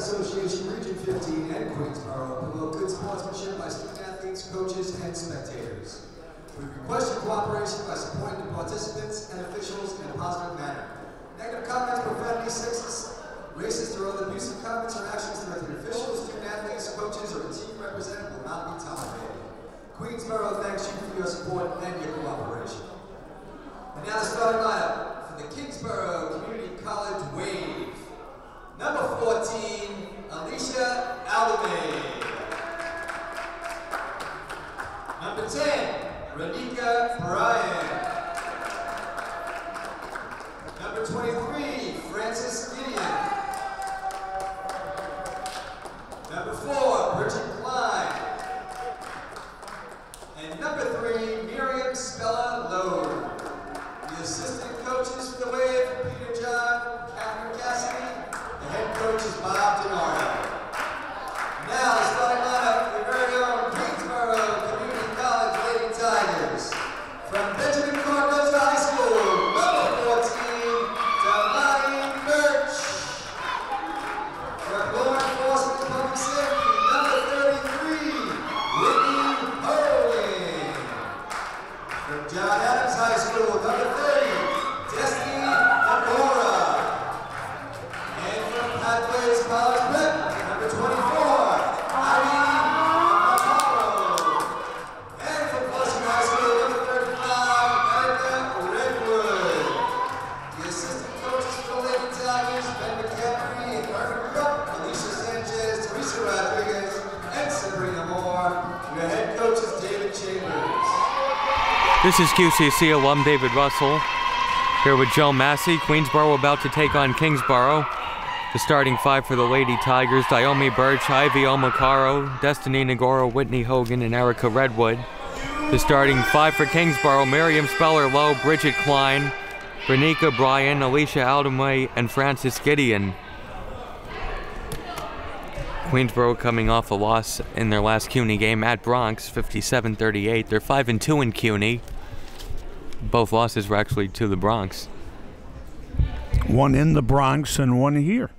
Association Region 15 and Queensborough promote good sportsmanship by student athletes, coaches, and spectators. We request your cooperation by supporting the participants and officials in a positive manner. Negative comments, profanity, sexist, racist, or other abusive comments or actions directed at officials, student athletes, coaches, or a team representative will not be tolerated. Queensborough thanks you for your support and your cooperation. And now the starting lineup for the Kingsborough Community College Wave. Number 14, Alicia Aldame. Number 10, Renika Bryan. Number 23, Francis Gideon. Number 4, Bridget Klein. And number 3, Miriam Spella Lowe. The assistant coaches for the Wave, Peter John, Catherine Cassidy. The head coach is Bob DiNardo. Now the starting lineup for the very own Queensborough Community College Lady Tigers. From Benjamin Cardozo High School, number 14, Delani Birch. From Law Enforcement and Public Safety, number 33, Whitney Holding. From John Adams High School, number 30, Destiny Agora. And from Pathways College Prep, number 24, Irene Apollo. And from Flushing High School, number 35, Erica Redwood. The assistant coaches for the Lady Tigers, Ben McCaffrey and Margaret Cook, Alicia Sanchez, Teresa Rodriguez, and Sabrina Moore. Your head coach is David Chambers. This is QCC alum David Russell, here with Joe Massey. Queensborough about to take on Kingsborough. The starting five for the Lady Tigers: Diomi Birch, Ivy Omacaro, Destiny Nagoro, Whitney Hogan, and Erica Redwood. The starting five for Kingsborough: Miriam Speller Lowe, Bridget Klein, Renika Bryan, Alicia Aldame, and Francis Gideon. Queensborough coming off a loss in their last CUNY game at Bronx, 57-38. They're 5-2 in CUNY. Both losses were actually to the Bronx. One in the Bronx and one here.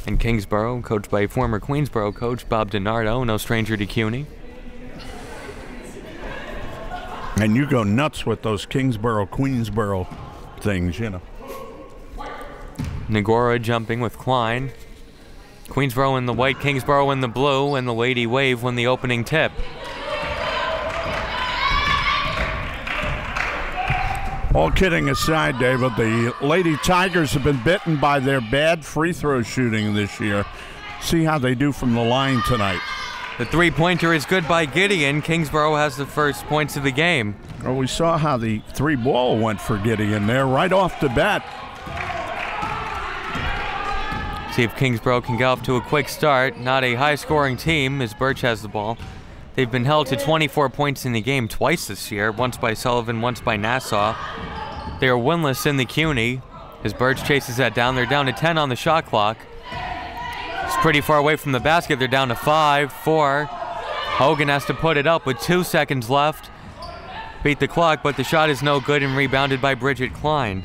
And Kingsborough, coached by former Queensborough coach Bob DiNardo, no stranger to CUNY. And you go nuts with those Kingsborough, Queensborough things, you know. Nagora jumping with Klein. Queensborough in the white, Kingsborough in the blue, and the Lady Wave win the opening tip. All kidding aside, David, the Lady Tigers have been bitten by their bad free throw shooting this year. See how they do from the line tonight. The three-pointer is good by Gideon. Kingsborough has the first points of the game. Well, we saw how the three ball went for Gideon there right off the bat. See if Kingsborough can get off to a quick start. Not a high-scoring team as Birch has the ball. They've been held to 24 points in the game twice this year, once by Sullivan, once by Nassau. They are winless in the CUNY as Birch chases that down. They're down to 10 on the shot clock. It's pretty far away from the basket. They're down to 5, 4. Hogan has to put it up with 2 seconds left. Beat the clock, but the shot is no good and rebounded by Bridget Klein.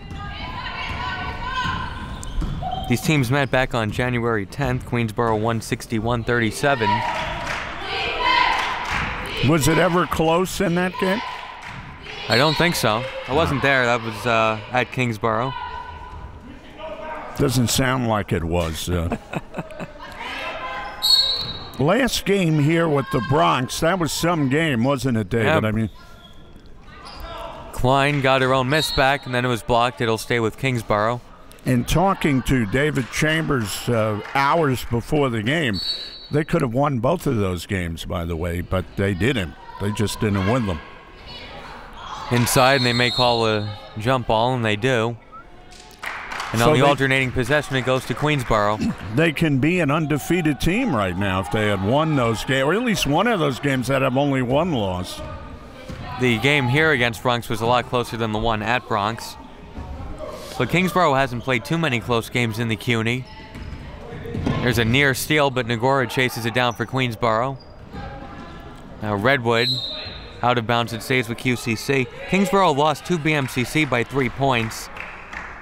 These teams met back on January 10th. Queensborough won 61-37. Was it ever close in that game? I don't think so. I wasn't there. That was at Kingsborough. Doesn't sound like it was. Last game here with the Bronx, that was some game, wasn't it, David? Yep. I mean, Klein got her own miss back, and then it was blocked. It'll stay with Kingsborough. in talking to David Chambers hours before the game, they could have won both of those games, by the way, but they didn't. They just didn't win them. Inside, and they may call a jump ball, and they do. And on the alternating possession, it goes to Queensborough. They can be an undefeated team right now if they had won those games, or at least one of those games that have only one loss. The game here against Bronx was a lot closer than the one at Bronx. But Kingsborough hasn't played too many close games in the CUNY. There's a near steal, but Nagora chases it down for Queensborough. Now Redwood, out of bounds, it stays with QCC. Kingsborough lost to BMCC by 3 points.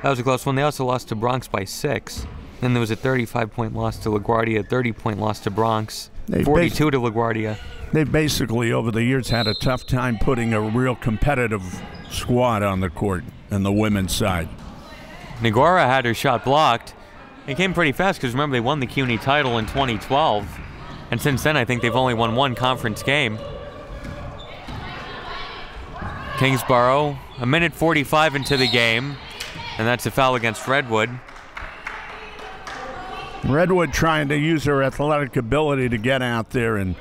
That was a close one. They also lost to Bronx by 6. Then there was a 35-point loss to LaGuardia, a 30-point loss to Bronx, They 42 to LaGuardia. They've basically, over the years, had a tough time putting a real competitive squad on the court on the women's side. Negora had her shot blocked. It came pretty fast because, remember, they won the CUNY title in 2012. And since then, I think they've only won one conference game. Kingsborough, a minute 45 into the game. And that's a foul against Redwood. Redwood trying to use her athletic ability to get out there and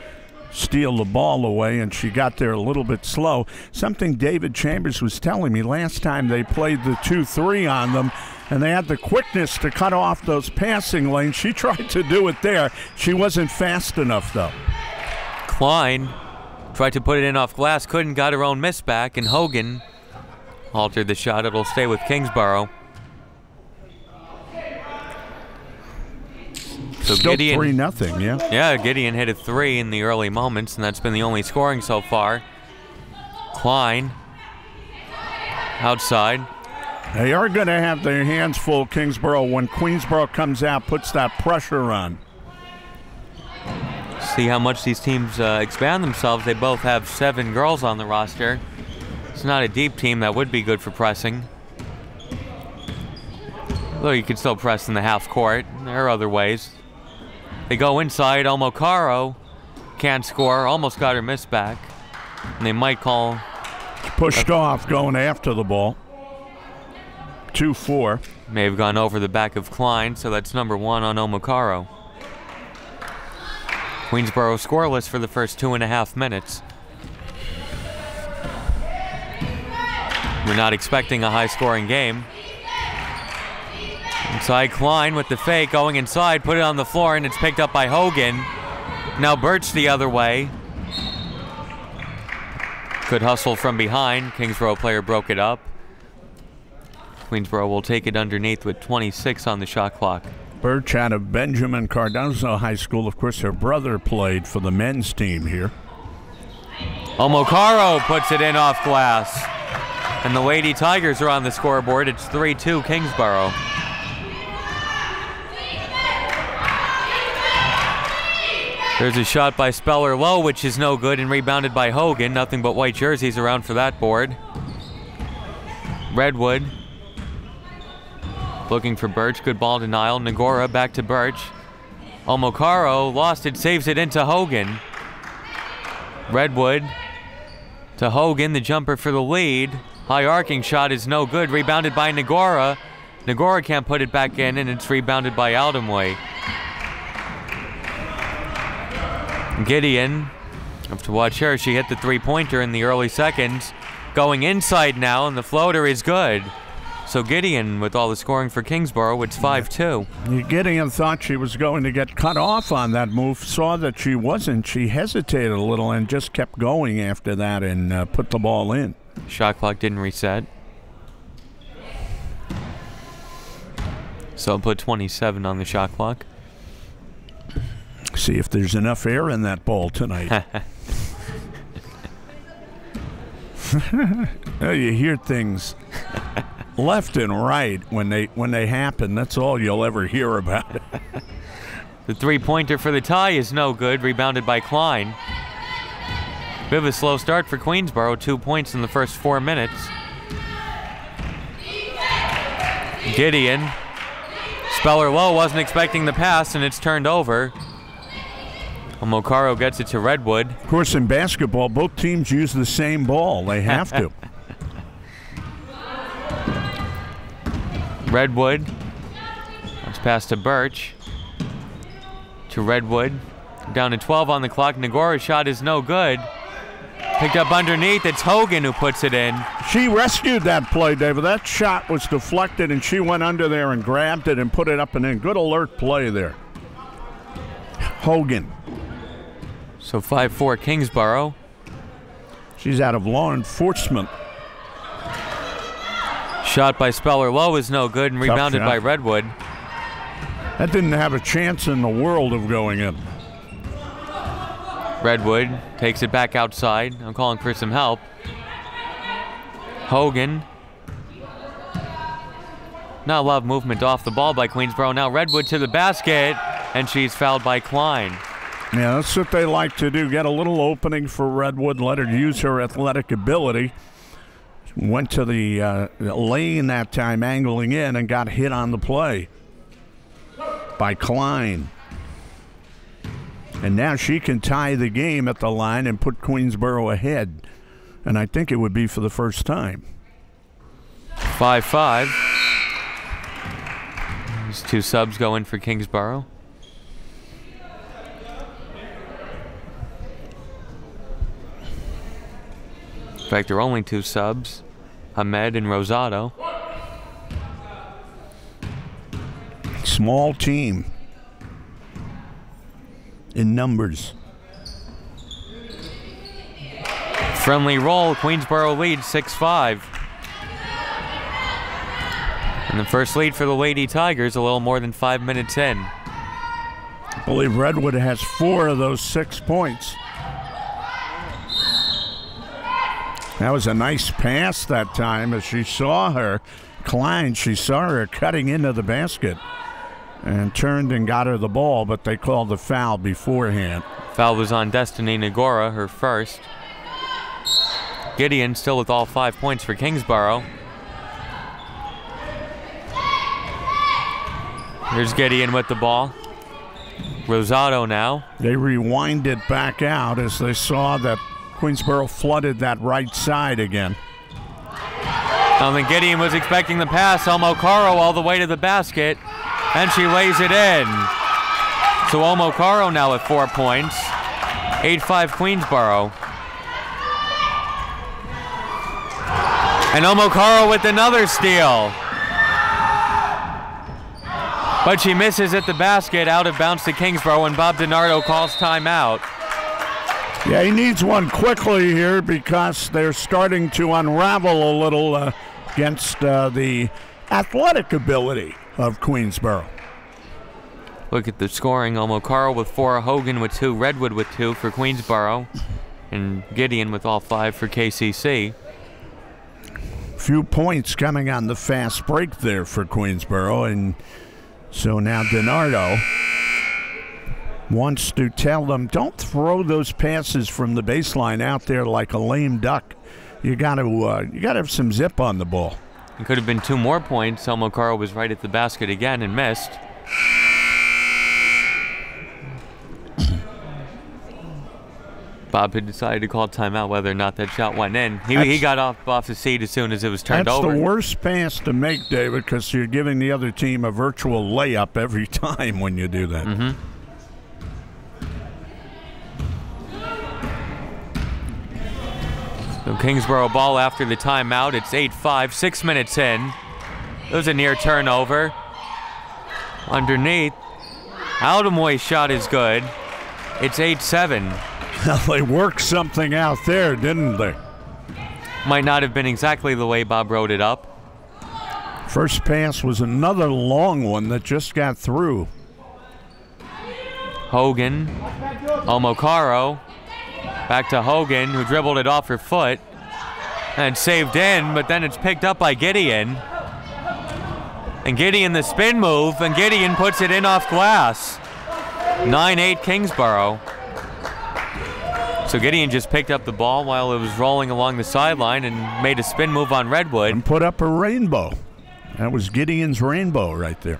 steal the ball away, and she got there a little bit slow. Something David Chambers was telling me last time they played the 2-3 on them, and they had the quickness to cut off those passing lanes. She tried to do it there. She wasn't fast enough, though. Klein tried to put it in off glass, couldn't, got her own miss back, and Hogan altered the shot. It'll stay with Kingsborough. So Still Gideon, 3-0, yeah? Yeah, Gideon hit a 3 in the early moments, and that's been the only scoring so far. Klein outside. They are going to have their hands full, Kingsborough, when Queensborough comes out, puts that pressure on. See how much these teams expand themselves. They both have 7 girls on the roster. It's not a deep team. That would be good for pressing. Though you could still press in the half court. There are other ways. They go inside. Omokaro can't score. Almost got her miss back. And they might call. Pushed off, going after the ball. 2-4. May have gone over the back of Klein, so that's number 1 on Omokaro. Queensborough scoreless for the first 2.5 minutes. We're not expecting a high-scoring game. Inside Klein with the fake, going inside, put it on the floor, and it's picked up by Hogan. Now Birch the other way. Good hustle from behind. Kingsborough player broke it up. Queensborough will take it underneath with 26 on the shot clock. Birch out of Benjamin Cardozo High School. Of course, her brother played for the men's team here. Omokaro puts it in off glass. And the Lady Tigers are on the scoreboard. It's 3-2 Kingsborough. There's a shot by Speller Low, which is no good, and rebounded by Hogan. Nothing but white jerseys around for that board. Redwood looking for Birch. Good ball denial. Negora back to Birch. Omokaro lost it, saves it into Hogan. Redwood to Hogan, the jumper for the lead. High arcing shot is no good. Rebounded by Negora. Negora can't put it back in, and it's rebounded by Aldemway. Gideon, have to watch her. She hit the three-pointer in the early seconds. Going inside now, and the floater is good. So Gideon, with all the scoring for Kingsborough, it's 5-2. Gideon thought she was going to get cut off on that move, saw that she wasn't. She hesitated a little and just kept going after that and put the ball in. Shot clock didn't reset. So I'll put 27 on the shot clock. See if there's enough air in that ball tonight. You hear things left and right when they happen. That's all you'll ever hear about. The three-pointer for the tie is no good. Rebounded by Klein. Bit of a slow start for Queensborough. 2 points in the first 4 minutes. Gideon. Speller Low wasn't expecting the pass, and it's turned over. Omokaro gets it to Redwood. Of course, in basketball, both teams use the same ball. They have to. Redwood. Let's pass to Birch. To Redwood. Down to 12 on the clock. Negora's shot is no good. Picked up underneath. It's Hogan who puts it in. She rescued that play, David. That shot was deflected, and she went under there and grabbed it and put it up and in. Good alert play there. Hogan. So 5-4 Kingsborough. She's out of law enforcement. Shot by Speller Low is no good and rebounded by Redwood. That didn't have a chance in the world of going in. Redwood takes it back outside. I'm calling for some help. Hogan. Not a lot of movement off the ball by Queensborough. Now Redwood to the basket, and she's fouled by Klein. Yeah, that's what they like to do. Get a little opening for Redwood, let her use her athletic ability. Went to the lane that time, angling in, and got hit on the play by Klein. And now she can tie the game at the line and put Queensborough ahead. And I think it would be for the first time. 5-5. These two subs go in for Kingsborough. In fact, there are only two subs, Ahmed and Rosado. Small team in numbers. Friendly roll, Queensborough leads 6-5. And the first lead for the Lady Tigers a little more than 5 minutes in. I believe Redwood has 4 of those 6 points. That was a nice pass that time as she saw her, Klein, she saw her cutting into the basket and turned and got her the ball, but they called the foul beforehand. Foul was on Destiny Nagora, her first. Gideon still with all 5 points for Kingsborough. Here's Gideon with the ball. Rosado now. They rewind it back out as they saw that Queensborough flooded that right side again. I don't think Gideon was expecting the pass. Omokaro all the way to the basket, and she lays it in. So Omokaro now with 4 points. 8-5 Queensborough. And Omokaro with another steal. But she misses at the basket, out of bounds to Kingsborough, and Bob DiNardo calls timeout. Yeah, he needs one quickly here because they're starting to unravel a little against the athletic ability of Queensborough. Look at the scoring. Omokaro with 4, Hogan with 2, Redwood with 2 for Queensborough, and Gideon with all 5 for KCC. Few points coming on the fast break there for Queensborough, and so now DiNardo wants to tell them, don't throw those passes from the baseline out there like a lame duck. You got to have some zip on the ball. It could have been 2 more points. Omokaro was right at the basket again and missed. Bob had decided to call timeout whether or not that shot went in. He got off the seat as soon as it was turned over. That's the worst pass to make, David, because you're giving the other team a virtual layup every time when you do that. Mm-hmm. So Kingsborough ball after the timeout. It's 8-5, 6 minutes in. It was a near turnover. Underneath. Aldamoy's shot is good. It's 8-7. They worked something out there, didn't they? Might not have been exactly the way Bob wrote it up. First pass was another long one that just got through. Hogan, Omokaro, back to Hogan, who dribbled it off her foot and saved in, but then it's picked up by Gideon. And Gideon the spin move, and Gideon puts it in off glass. 9-8 Kingsborough. So Gideon just picked up the ball while it was rolling along the sideline and made a spin move on Redwood. And put up a rainbow. That was Gideon's rainbow right there.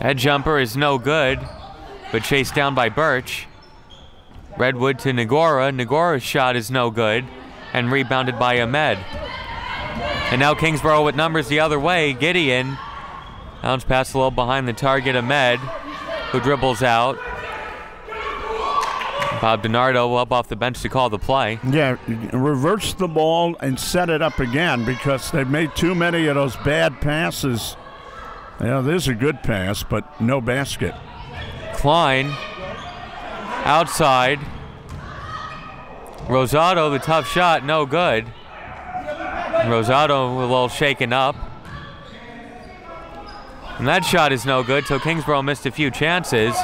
That jumper is no good, but chased down by Birch. Redwood to Nagora. Nagora's shot is no good, and rebounded by Ahmed. And now Kingsborough with numbers the other way. Gideon. Bounce pass a little behind the target, Ahmed, who dribbles out. Bob DiNardo up off the bench to call the play. Yeah, reverse the ball and set it up again because they've made too many of those bad passes. Yeah, there's a good pass, but no basket. Klein, outside. Rosado, the tough shot, no good. Rosado a little shaken up. And that shot is no good, so Kingsborough missed a few chances.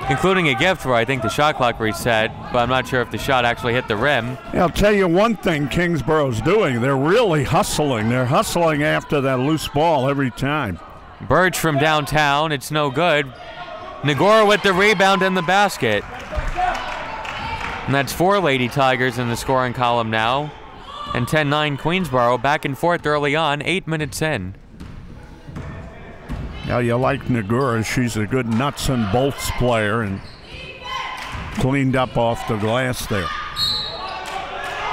including a gift where I think the shot clock reset, but I'm not sure if the shot actually hit the rim. Yeah, I'll tell you one thing Kingsborough's doing. They're really hustling. They're hustling after that loose ball every time. Birch from downtown. It's no good. Nagora with the rebound and the basket. And that's 4 Lady Tigers in the scoring column now. And 10-9 Queensborough, back and forth early on, 8 minutes in. Now you like Nagura. She's a good nuts and bolts player and cleaned up off the glass there.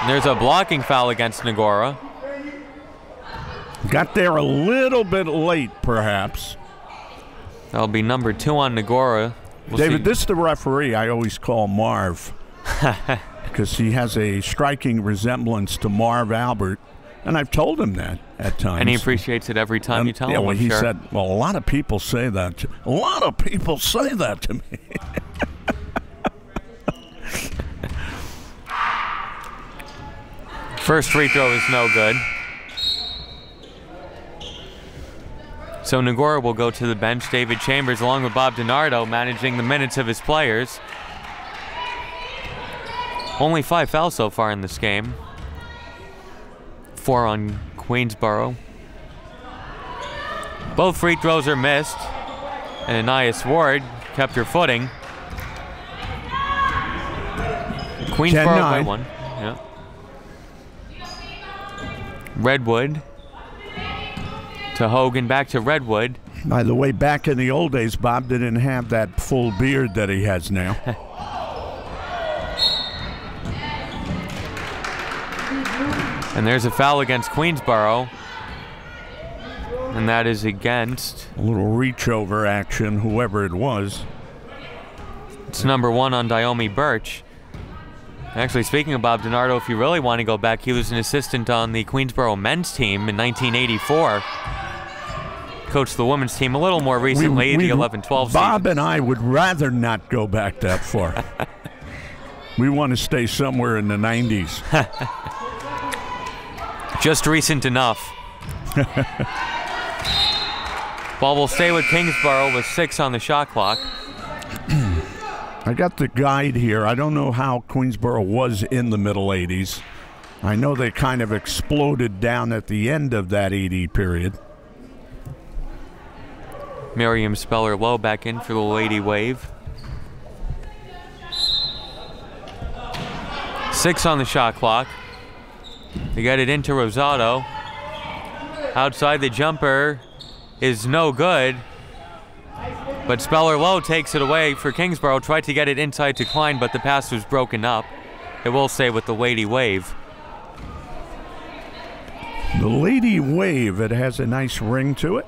And there's a blocking foul against Nagora. Got there a little bit late, perhaps. That'll be number 2 on Nagora. David, this is the referee I always call Marv. Because he has a striking resemblance to Marv Albert. And I've told him that at times. And he appreciates it every time you tell him, well, I'm he sure. said, well, a lot of people say that. A lot of people say that to me. First free throw is no good. So Nagora will go to the bench. David Chambers along with Bob DiNardo managing the minutes of his players. Only 5 fouls so far in this game. 4 on Queensborough. Both free throws are missed. And Anais Ward kept her footing. Queensborough by 1. Yeah. Redwood to Hogan, back to Redwood. By the way, back in the old days, Bob didn't have that full beard that he has now. And there's a foul against Queensborough. And that is against... A little reach over action, whoever it was. It's number 1 on Diomi Birch. Actually, speaking of Bob DiNardo, if you really want to go back, he was an assistant on the Queensborough men's team in 1984. Coached the women's team a little more recently, the 11-12 season. Bob and I would rather not go back that far. We want to stay somewhere in the 90s. Just recent enough. Ball will stay with Kingsborough with 6 on the shot clock. I got the guide here. I don't know how Queensborough was in the middle 80s. I know they kind of exploded down at the end of that 80 period. Miriam Speller-Lowe back in for the Lady Wave. 6 on the shot clock. They get it into Rosado. Outside, the jumper is no good. But Speller-Lowe takes it away for Kingsborough. Tried to get it inside to Klein, but the pass was broken up. It will stay with the Lady Wave. The Lady Wave, it has a nice ring to it.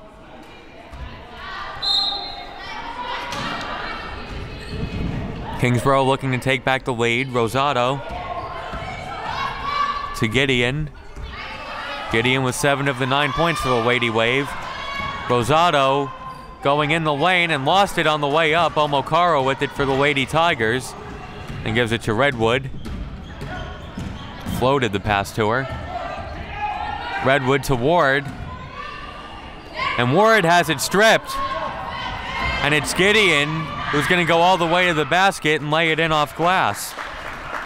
Kingsborough looking to take back the lead. Rosado to Gideon. Gideon with 7 of the 9 points for the Lady Wave. Rosado going in the lane and lost it on the way up. Omokaro with it for the Lady Tigers and gives it to Redwood. Floated the pass to her. Redwood to Ward. And Ward has it stripped. And it's Gideon who's going to go all the way to the basket and lay it in off glass.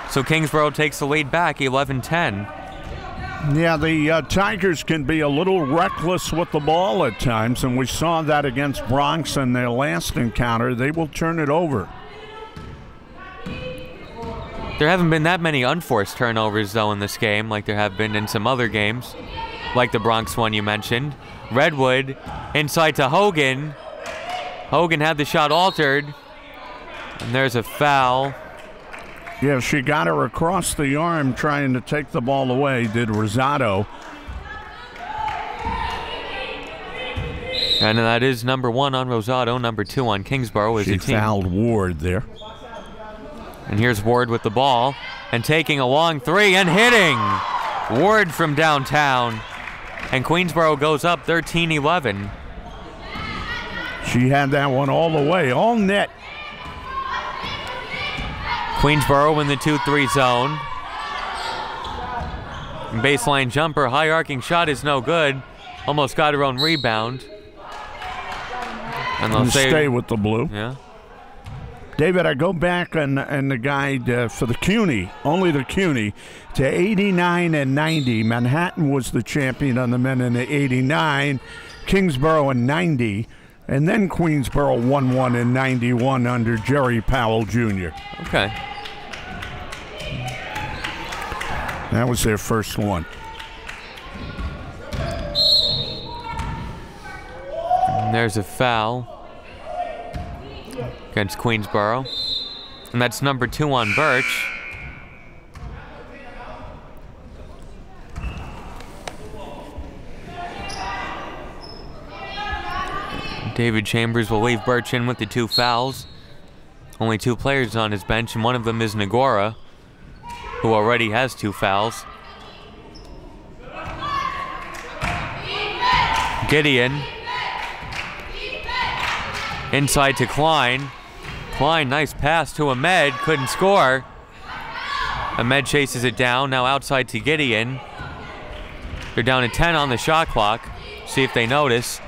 So Kingsborough takes the lead back, 11-10. Yeah, the Tigers can be a little reckless with the ball at times, and we saw that against Bronx in their last encounter. They will turn it over. There haven't been that many unforced turnovers, though, in this game, like there have been in some other games, like the Bronx one you mentioned. Redwood inside to Hogan. Hogan had the shot altered, and there's a foul. Yeah, she got her across the arm trying to take the ball away, did Rosado. And that is number 1 on Rosado, number 2 on Kingsborough as a team. She fouled Ward there. And here's Ward with the ball and taking a long 3 and hitting. Ward from downtown. And Queensborough goes up 13-11. She had that one all the way, all net. Queensborough in the 2-3 zone. Baseline jumper, high arcing shot is no good. Almost got her own rebound. And they'll stay with the blue. Yeah. David, I go back on the guide for the CUNY, only the CUNY, to 89 and 90. Manhattan was the champion on the men in the 89, Kingsborough in 90, and then Queensborough won one in 91 under Jerry Powell Jr. Okay. That was their first one. And there's a foul against Queensborough. And that's number 2 on Birch. David Chambers will leave Birch in with the 2 fouls. Only 2 players on his bench, and one of them is Nagora, who already has 2 fouls. Gideon. Inside to Klein. Klein, nice pass to Ahmed, couldn't score. Ahmed chases it down, now outside to Gideon. They're down to 10 on the shot clock. See if they notice.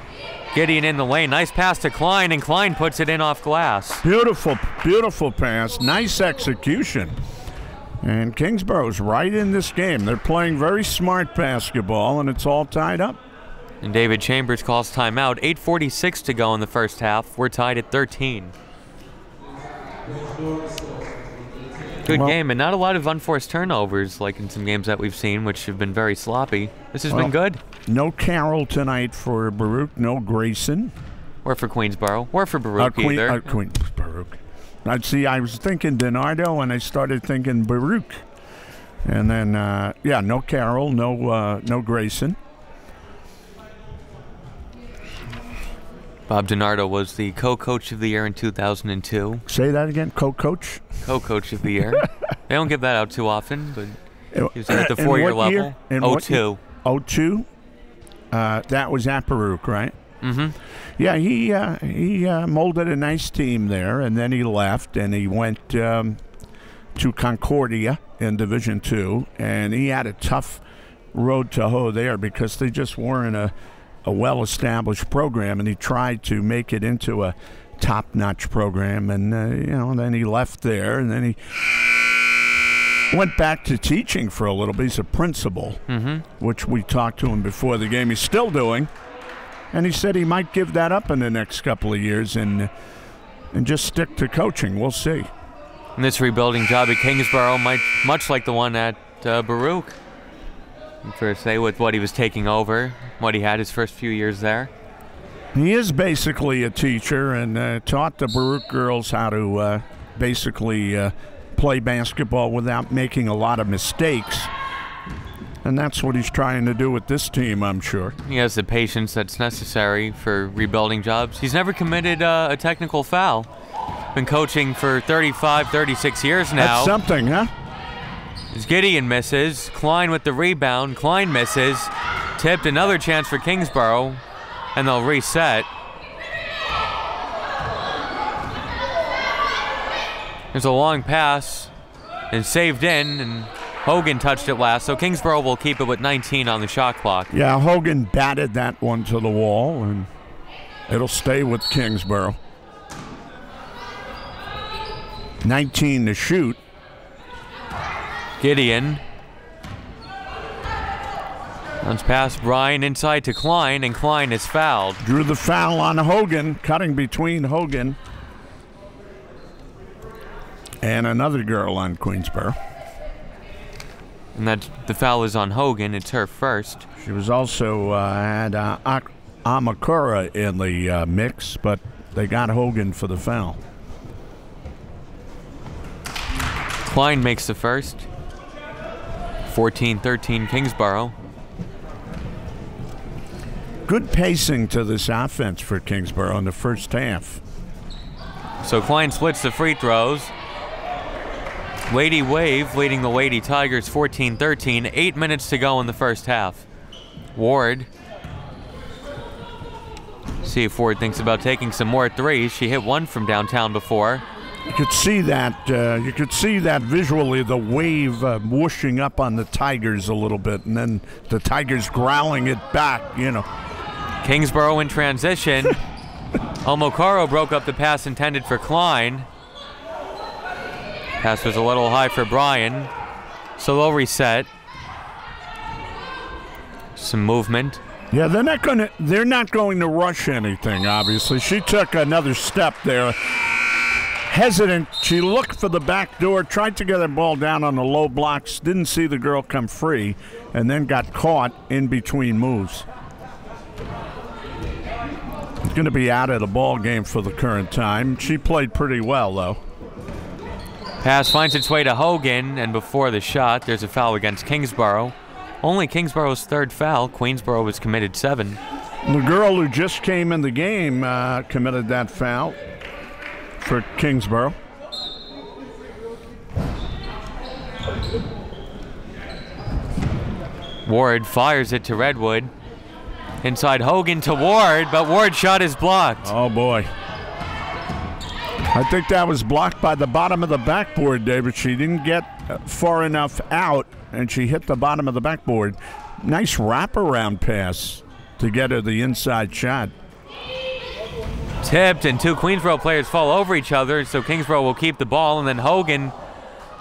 Gideon in the lane, nice pass to Klein, and Klein puts it in off glass. Beautiful, beautiful pass, nice execution. And Kingsborough's right in this game. They're playing very smart basketball, and it's all tied up. And David Chambers calls timeout. 8:46 to go in the first half. We're tied at 13. Good game, and not a lot of unforced turnovers like in some games that we've seen, which have been very sloppy. This has been good. No Carroll tonight for Baruch, no Grayson. Or for Queensborough, or for Baruch either. Baruch. I was thinking DiNardo, and I started thinking Baruch. And then, yeah, no Carroll, no Grayson. Bob DiNardo was the co-coach of the year in 2002. Say that again, co-coach? Co-coach of the year. They don't give that out too often, but he was at the 4-year level. 02. 02? That was at Baruch, right? Mm-hmm. Yeah, he molded a nice team there, and then he left, and he went to Concordia in Division II, and he had a tough road to hoe there because they just weren't a well-established program, and he tried to make it into a top-notch program, and then he left there, and then he went back to teaching for a little bit. He's a principal, which we talked to him before the game. He's still doing, and he said he might give that up in the next couple of years and just stick to coaching. We'll see. And this rebuilding job at Kingsborough might, much like the one at Baruch, for say with what he was taking over, what he had his first few years there. He is basically a teacher and taught the Baruch girls how to basically play basketball without making a lot of mistakes. And that's what he's trying to do with this team, I'm sure. He has the patience that's necessary for rebuilding jobs. He's never committed a technical foul. Been coaching for 35, 36 years now. That's something, huh? As Gideon misses, Klein with the rebound, Klein misses, tipped, another chance for Kingsborough, and they'll reset. There's a long pass, and saved in, and Hogan touched it last, so Kingsborough will keep it with 19 on the shot clock. Yeah, Hogan batted that one to the wall, and it'll stay with Kingsborough. 19 to shoot. Gideon. Runs past Brian inside to Klein, and Klein is fouled. Drew the foul on Hogan, cutting between Hogan and another girl on Queensborough. And the foul is on Hogan. It's her first. She was also had Amakura in the mix, but they got Hogan for the foul. Klein makes the first. 14-13 Kingsborough. Good pacing to this offense for Kingsborough in the first half. So Klein splits the free throws. Lady Wave leading the Lady Tigers 14-13. 8 minutes to go in the first half. Ward. See if Ward thinks about taking some more threes. She hit one from downtown before. You could see that. You could see that visually. The wave whooshing up on the Tigers a little bit, and then the Tigers growling it back. Kingsborough in transition. Omokaro broke up the pass intended for Klein. Pass was a little high for Bryan. So they'll reset. Some movement. Yeah, they're not going to rush anything, obviously. She took another step there. Hesitant. She looked for the back door, tried to get the ball down on the low blocks, didn't see the girl come free, and then got caught in between moves. It's going to be out of the ball game for the current time. She played pretty well, though. Pass finds its way to Hogan, and before the shot, there's a foul against Kingsborough. Only Kingsborough's third foul. Queensborough was committed 7. The girl who just came in the game committed that foul for Kingsborough. Ward fires it to Redwood. Inside Hogan to Ward, but Ward's shot is blocked. Oh, boy. I think that was blocked by the bottom of the backboard, David. She didn't get far enough out, and she hit the bottom of the backboard. Nice wraparound pass to get her the inside shot. Tipped, and 2 Queensborough players fall over each other, so Kingsborough will keep the ball, and then Hogan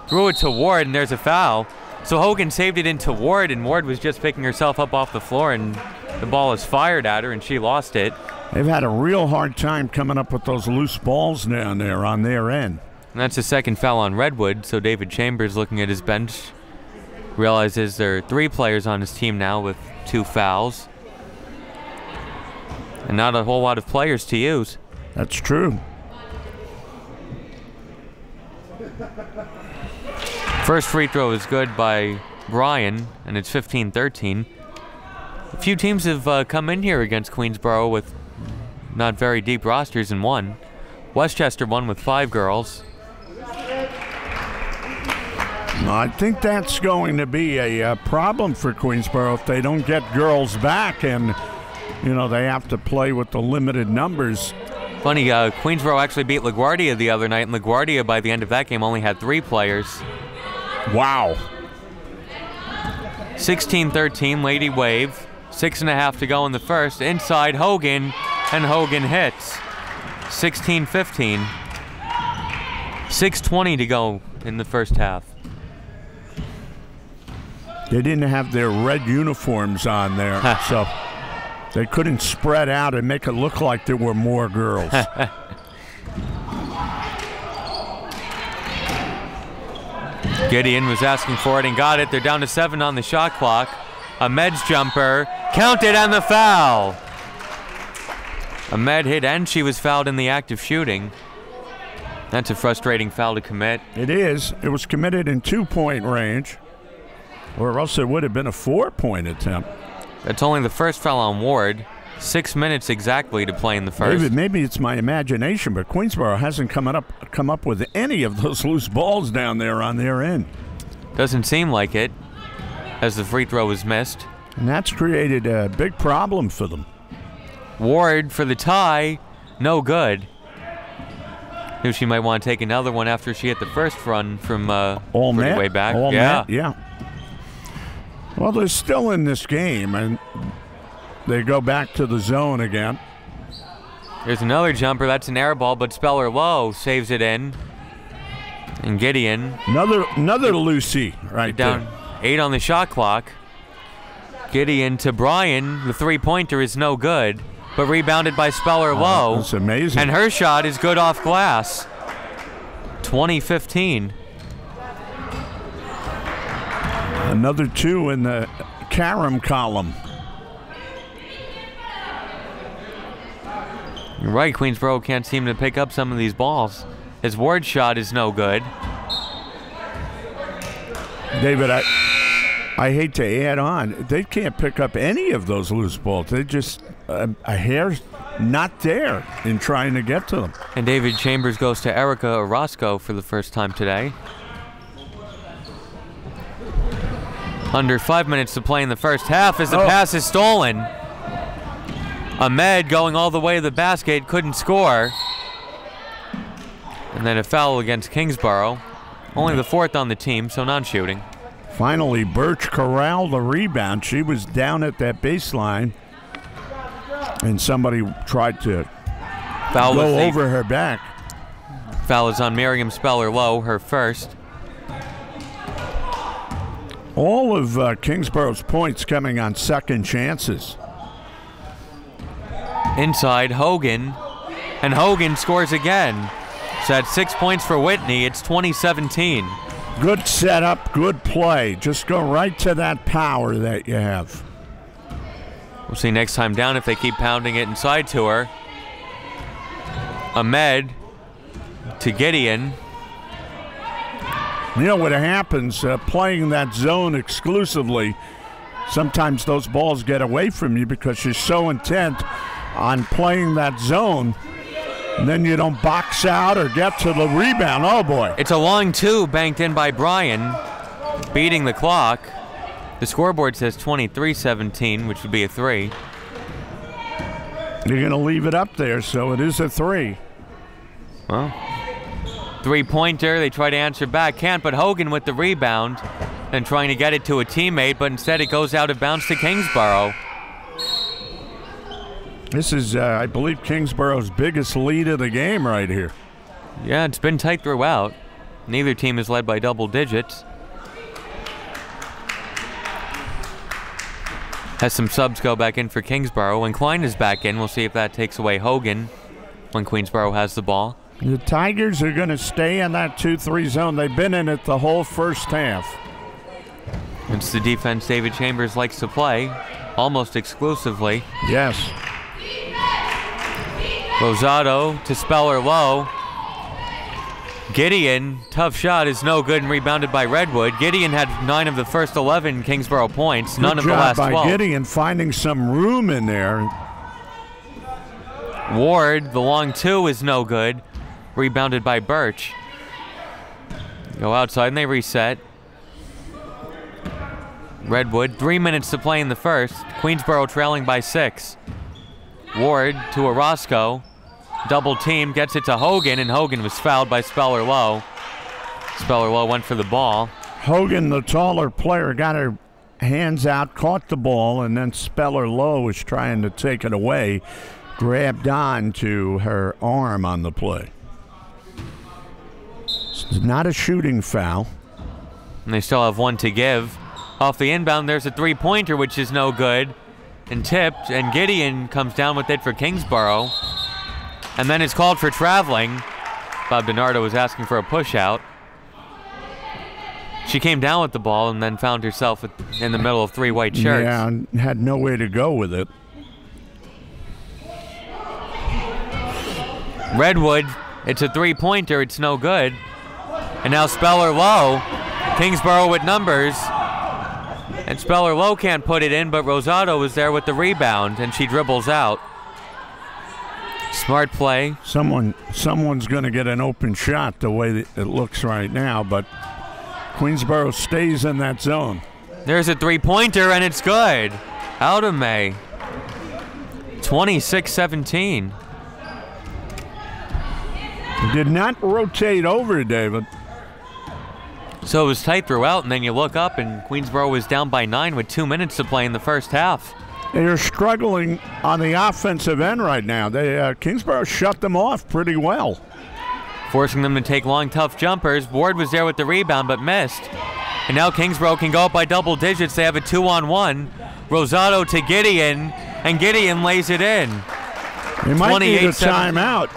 threw it to Ward, and there's a foul. So Hogan saved it into Ward, and Ward was just picking herself up off the floor, and the ball is fired at her, and she lost it. They've had a real hard time coming up with those loose balls down there on their end. And that's the second foul on Redwood, so David Chambers, looking at his bench, realizes there are 3 players on his team now with 2 fouls. And not a whole lot of players to use. That's true. First free throw is good by Bryan, and it's 15-13. A few teams have come in here against Queensborough with not very deep rosters and won. Westchester won with 5 girls. I think that's going to be a problem for Queensborough if they don't get girls back, and they have to play with the limited numbers. Funny, Queensborough actually beat LaGuardia the other night, and LaGuardia by the end of that game only had 3 players. Wow. 16-13, Lady Wave. 6.5 to go in the first. Inside Hogan, and Hogan hits. 16-15. 6:20 to go in the first half. They didn't have their red uniforms on there, so they couldn't spread out and make it look like there were more girls. Gideon was asking for it and got it. They're down to 7 on the shot clock. Ahmed's jumper counted on the foul. Ahmed hit and she was fouled in the act of shooting. That's a frustrating foul to commit. It is. It was committed in 2-point range, or else it would have been a 4-point attempt. That's only the first foul on Ward. 6 minutes exactly to play in the first. Maybe it's my imagination, but Queensborough hasn't come up with any of those loose balls down there on their end. Doesn't seem like it, as the free throw was missed. And that's created a big problem for them. Ward for the tie, no good. Knew she might want to take another one after she hit the first run from pretty way back. Yeah. Well, they're still in this game, and they go back to the zone again. There's another jumper. That's an air ball, but Speller Lowe saves it in. And Gideon. Another Lucy right down there. 8 on the shot clock. Gideon to Bryan. The three-pointer is no good, but rebounded by Speller Lowe. That's amazing. And her shot is good off glass. 20-15. Another 2 in the Karam column. You're right, Queensborough can't seem to pick up some of these balls. His Ward shot is no good. David, I hate to add on. They can't pick up any of those loose balls. They just, a hair's not there in trying to get to them. And David Chambers goes to Erica Orozco for the first time today. Under 5 minutes to play in the first half as the pass is stolen. Ahmed going all the way to the basket, couldn't score. And then a foul against Kingsborough. Only the 4th on the team, so non-shooting. Finally, Birch corralled the rebound. She was down at that baseline, and somebody tried to go over her back. Foul is on Miriam Speller-Lowe, her first. All of Kingsborough's points coming on second chances. Inside, Hogan. And Hogan scores again. So that's 6 points for Whitney. It's 20-17. Good setup, good play. Just go right to that power that you have. We'll see next time down if they keep pounding it inside to her. Ahmed to Gideon. You know what happens, playing that zone exclusively, sometimes those balls get away from you because you're so intent on playing that zone, and then you don't box out or get to the rebound. Oh, boy. It's a long two banked in by Bryan, beating the clock. The scoreboard says 23-17, which would be a 3. You're going to leave it up there, so it is a 3. Well, 3-pointer, they try to answer back, can't, but Hogan with the rebound and trying to get it to a teammate, but instead it goes out of bounds to Kingsborough. This is, I believe, Kingsborough's biggest lead of the game right here. Yeah, it's been tight throughout. Neither team is led by double digits. Has some subs go back in for Kingsborough. When Klein is back in, we'll see if that takes away Hogan when Queensborough has the ball. The Tigers are going to stay in that 2-3 zone. They've been in it the whole first half. It's the defense David Chambers likes to play, almost exclusively. Yes. Rosado to Speller-Lowe. Gideon, tough shot, is no good and rebounded by Redwood. Gideon had 9 of the first 11 Kingsborough points, none of the last 12. Good job by Gideon finding some room in there. Ward, the long 2 is no good, rebounded by Birch. Go outside and they reset. Redwood, 3 minutes to play in the first. Queensborough trailing by 6. Ward to Orozco. Double team, gets it to Hogan, and Hogan was fouled by Speller-Lowe. Speller-Lowe went for the ball. Hogan, the taller player, got her hands out, caught the ball, and then Speller-Lowe was trying to take it away, grabbed on to her arm on the play. It's not a shooting foul. And they still have 1 to give. Off the inbound, there's a 3-pointer, which is no good, and tipped, and Gideon comes down with it for Kingsborough. And then it's called for traveling. Bob DiNardo was asking for a push-out. She came down with the ball and then found herself in the middle of 3 white shirts. Yeah, and had no way to go with it. Redwood, it's a 3-pointer, it's no good. And now Speller-Lowe, Kingsborough with numbers. And Speller-Lowe can't put it in, but Rosado is there with the rebound, and she dribbles out. Smart play. Someone's going to get an open shot the way that it looks right now, but Queensborough stays in that zone. There's a 3-pointer, and it's good. Out of May. 26-17. Did not rotate over, David. So it was tight throughout, and then you look up, and Queensborough was down by 9 with 2 minutes to play in the first half. They're struggling on the offensive end right now. Kingsborough shut them off pretty well. Forcing them to take long, tough jumpers. Ward was there with the rebound, but missed. And now Kingsborough can go up by double digits. They have a 2-on-1. Rosado to Gideon, and Gideon lays it in. They might need a timeout.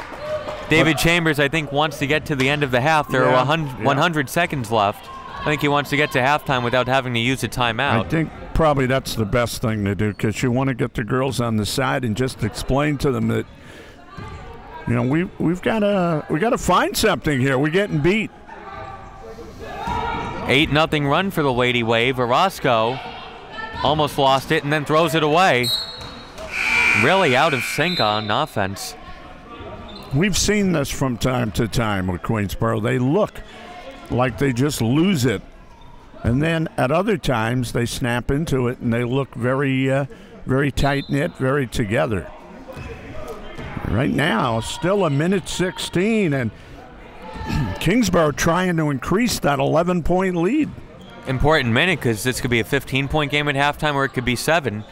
David Chambers, I think, wants to get to the end of the half. There are 100 seconds left. I think he wants to get to halftime without having to use a timeout. I think probably that's the best thing to do, because you want to get the girls on the side and just explain to them that, you know, we got to find something here. We're getting beat. 8-0 run for the Lady Wave. Orozco almost lost it and then throws it away. Really out of sync on offense. We've seen this from time to time with Queensborough. They look like they just lose it. And then at other times they snap into it and they look very, very tight-knit, very together. Right now, still a minute 16, and Kingsborough trying to increase that 11-point lead. Important minute, because this could be a 15-point game at halftime, or it could be 7.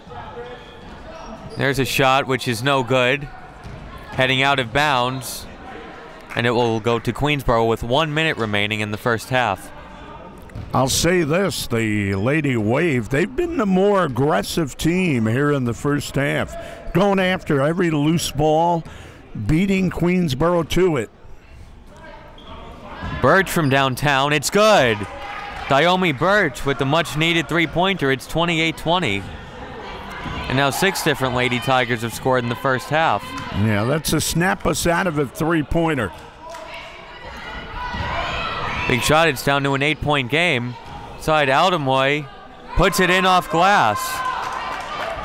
There's a shot which is no good. Heading out of bounds. and it will go to Queensborough with 1 minute remaining in the first half. I'll say this, the Lady Wave, they've been the more aggressive team here in the first half, going after every loose ball, beating Queensborough to it. Birch from downtown, it's good. Diomi Birch with the much-needed three-pointer, it's 28-20. And now 6 different Lady Tigers have scored in the first half. Yeah, that's a snap-us-out-of-it three-pointer. Big shot, it's down to an 8-point game. Side Aldemoy puts it in off glass.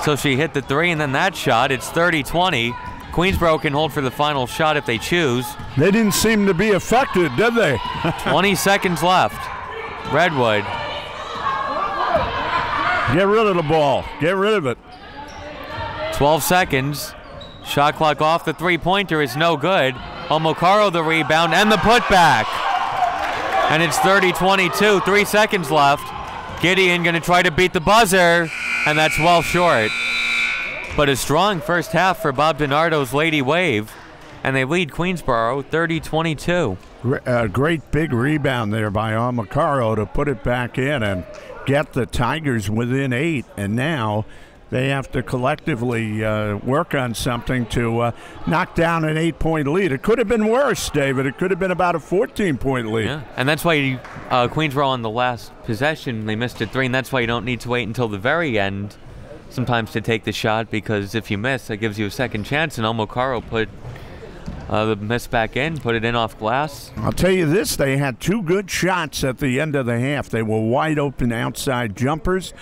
So she hit the 3, and then that shot, it's 30-20. Queensborough can hold for the final shot if they choose. They didn't seem to be affected, did they? 20 seconds left. Redwood. Get rid of the ball. Get rid of it. 12 seconds. Shot clock off. The three-pointer is no good. Omokaro the rebound and the putback. And it's 30-22. 3 seconds left. Gideon going to try to beat the buzzer, and that's well short. But a strong first half for Bob DiNardo's Lady Wave, and they lead Queensborough 30-22. A great big rebound there by Omokaro to put it back in and get the Tigers within 8, and now they have to collectively work on something to knock down an 8-point lead. It could have been worse, David. It could have been about a 14-point lead. Yeah, and that's why Queensborough on the last possession, they missed a 3, and that's why you don't need to wait until the very end sometimes to take the shot, because if you miss, that gives you a second chance, and Omokaro put the miss back in, put it in off glass. I'll tell you this, they had 2 good shots at the end of the half. They were wide open outside jumpers.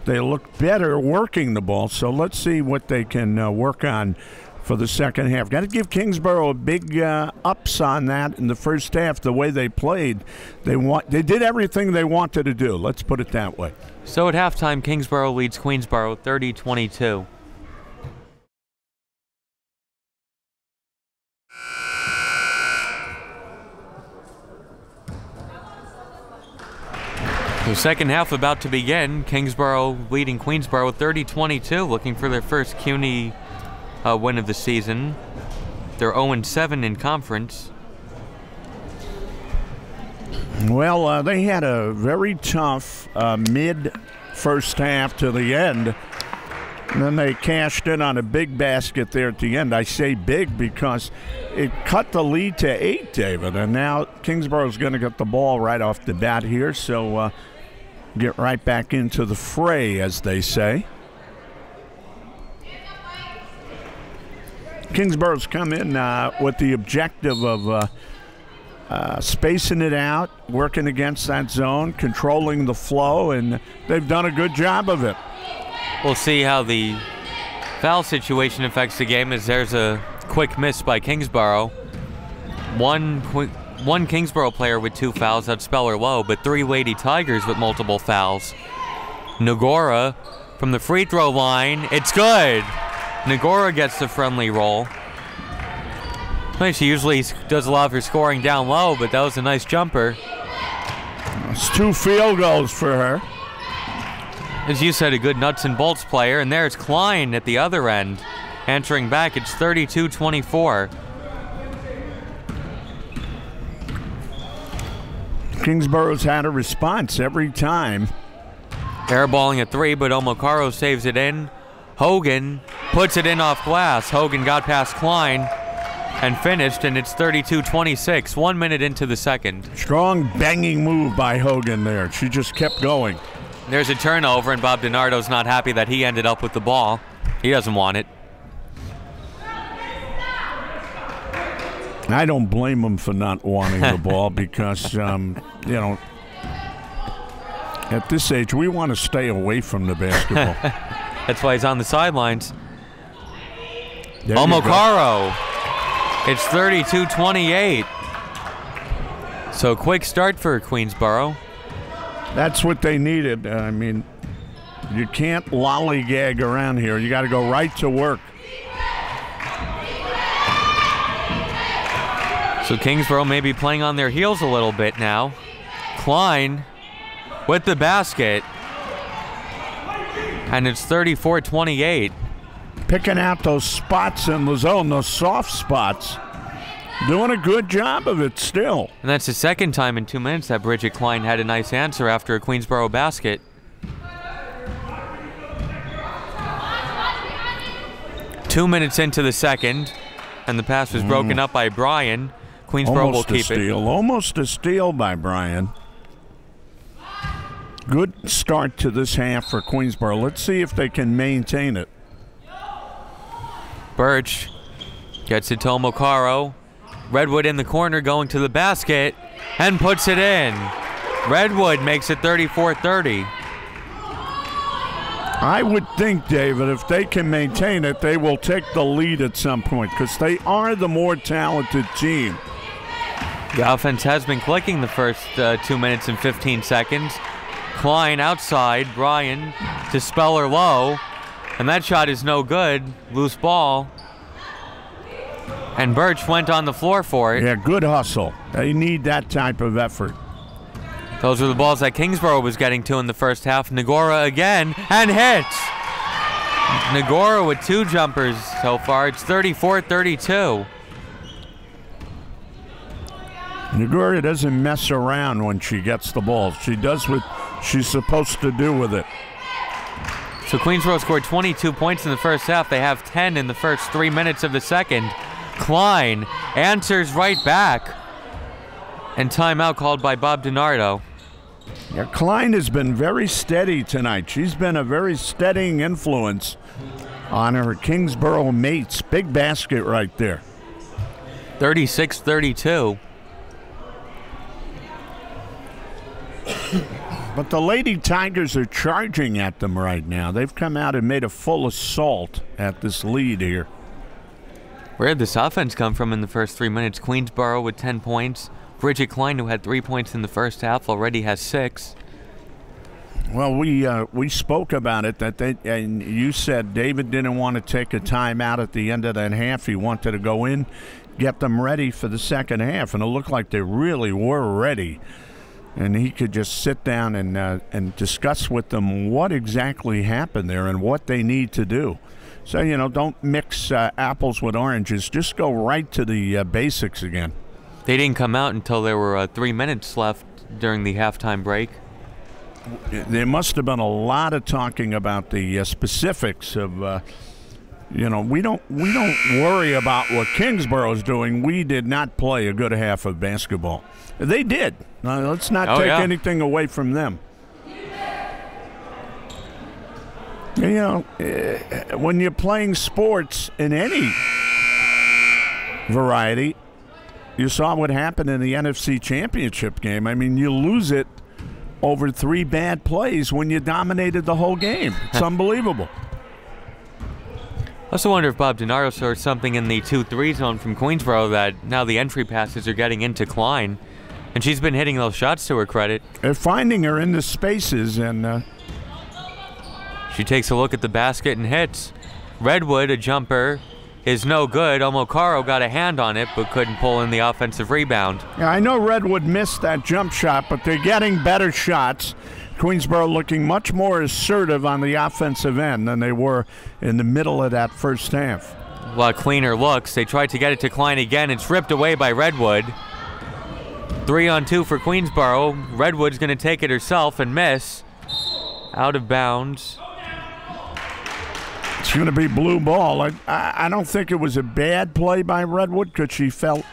They looked better working the ball, so let's see what they can work on for the second half. Got to give Kingsborough a big ups on that in the first half, the way they played. They did everything they wanted to do, let's put it that way. So at halftime, Kingsborough leads Queensborough 30-22. The second half about to begin. Kingsborough leading Queensborough 30-22, looking for their first CUNY win of the season. They're 0-7 in conference. Well, they had a very tough mid-first half to the end. And then they cashed in on a big basket there at the end. I say big because it cut the lead to 8, David. And now Kingsborough's going to get the ball right off the bat here. So get right back into the fray, as they say. Kingsborough's come in with the objective of spacing it out, working against that zone, controlling the flow, and they've done a good job of it. We'll see how the foul situation affects the game, as there's a quick miss by Kingsborough. One Kingsborough player with 2 fouls, that's Speller Low, but 3 Lady Tigers with multiple fouls. Nagora from the free throw line, it's good. Nagora gets the friendly roll. She usually does a lot of her scoring down low, but that was a nice jumper. It's 2 field goals for her. As you said, a good nuts and bolts player, and there's Klein at the other end. Answering back, it's 32-24. Kingsborough's had a response every time. Airballing a 3, but Omokaro saves it in. Hogan puts it in off glass. Hogan got past Klein and finished, and it's 32-26, 1 minute into the second. Strong banging move by Hogan there. She just kept going. There's a turnover, and Bob DiNardo's not happy that he ended up with the ball. He doesn't want it. I don't blame him for not wanting the ball because, you know, at this age, we want to stay away from the basketball. That's why he's on the sidelines. Omokaro. It's 32-28. So quick start for Queensborough. That's what they needed. I mean, you can't lollygag around here. You got to go right to work. So Kingsborough may be playing on their heels a little bit now. Klein with the basket. And it's 34-28. Picking out those spots in the zone, those soft spots. Doing a good job of it still. And that's the second time in 2 minutes that Bridget Klein had a nice answer after a Queensborough basket. Two minutes into the second, and the pass was broken up by Bryan. Queensborough will keep it. Almost a steal by Bryan. Good start to this half for Queensborough. Let's see if they can maintain it. Birch gets it to Omokaro. Redwood in the corner going to the basket and puts it in. Redwood makes it 34-30. I would think, David, if they can maintain it, they will take the lead at some point because they are the more talented team. The offense has been clicking the first 2 minutes and 15 seconds. Klein outside, Bryan to Speller low, and that shot is no good. Loose ball. And Birch went on the floor for it. Yeah, good hustle. They need that type of effort. Those were the balls that Kingsborough was getting to in the first half. Nagora again, and hits! Nagora with 2 jumpers so far. It's 34-32. Nagora doesn't mess around when she gets the ball. She does what she's supposed to do with it. So Queensborough scored 22 points in the first half. They have 10 in the first 3 minutes of the second. Klein answers right back. And timeout called by Bob DiNardo. Yeah, Klein has been very steady tonight. She's been a very steadying influence on her Kingsborough mates. Big basket right there. 36-32. But the Lady Tigers are charging at them right now. They've come out and made a full assault at this lead here. Where did this offense come from in the first 3 minutes? Queensborough with 10 points. Bridget Klein, who had 3 points in the first half, already has 6. Well, we spoke about it, and you said David didn't want to take a timeout at the end of that half. He wanted to go in, get them ready for the second half, and it looked like they really were ready. And he could just sit down and discuss with them what exactly happened there and what they need to do. So, you know, don't mix apples with oranges. Just go right to the basics again. They didn't come out until there were 3 minutes left during the halftime break. There must have been a lot of talking about the specifics of, you know, we don't worry about what Kingsborough is doing. We did not play a good half of basketball. They did. Let's not take anything away from them. You know, when you're playing sports in any variety, you saw what happened in the NFC Championship game. I mean, you lose it over 3 bad plays when you dominated the whole game. It's unbelievable. I also wonder if Bob DiNardo saw something in the 2-3 zone from Queensborough that now the entry passes are getting into Klein. And she's been hitting those shots to her credit. They're finding her in the spaces, and she takes a look at the basket and hits. Redwood, a jumper, is no good. Omokaro got a hand on it, but couldn't pull in the offensive rebound. Yeah, I know Redwood missed that jump shot, but they're getting better shots. Queensborough looking much more assertive on the offensive end than they were in the middle of that first half. A lot cleaner looks. They tried to get it to Klein again. It's ripped away by Redwood. 3-on-2 for Queensborough. Redwood's going to take it herself and miss. Out of bounds. It's going to be blue ball. I don't think it was a bad play by Redwood because she felt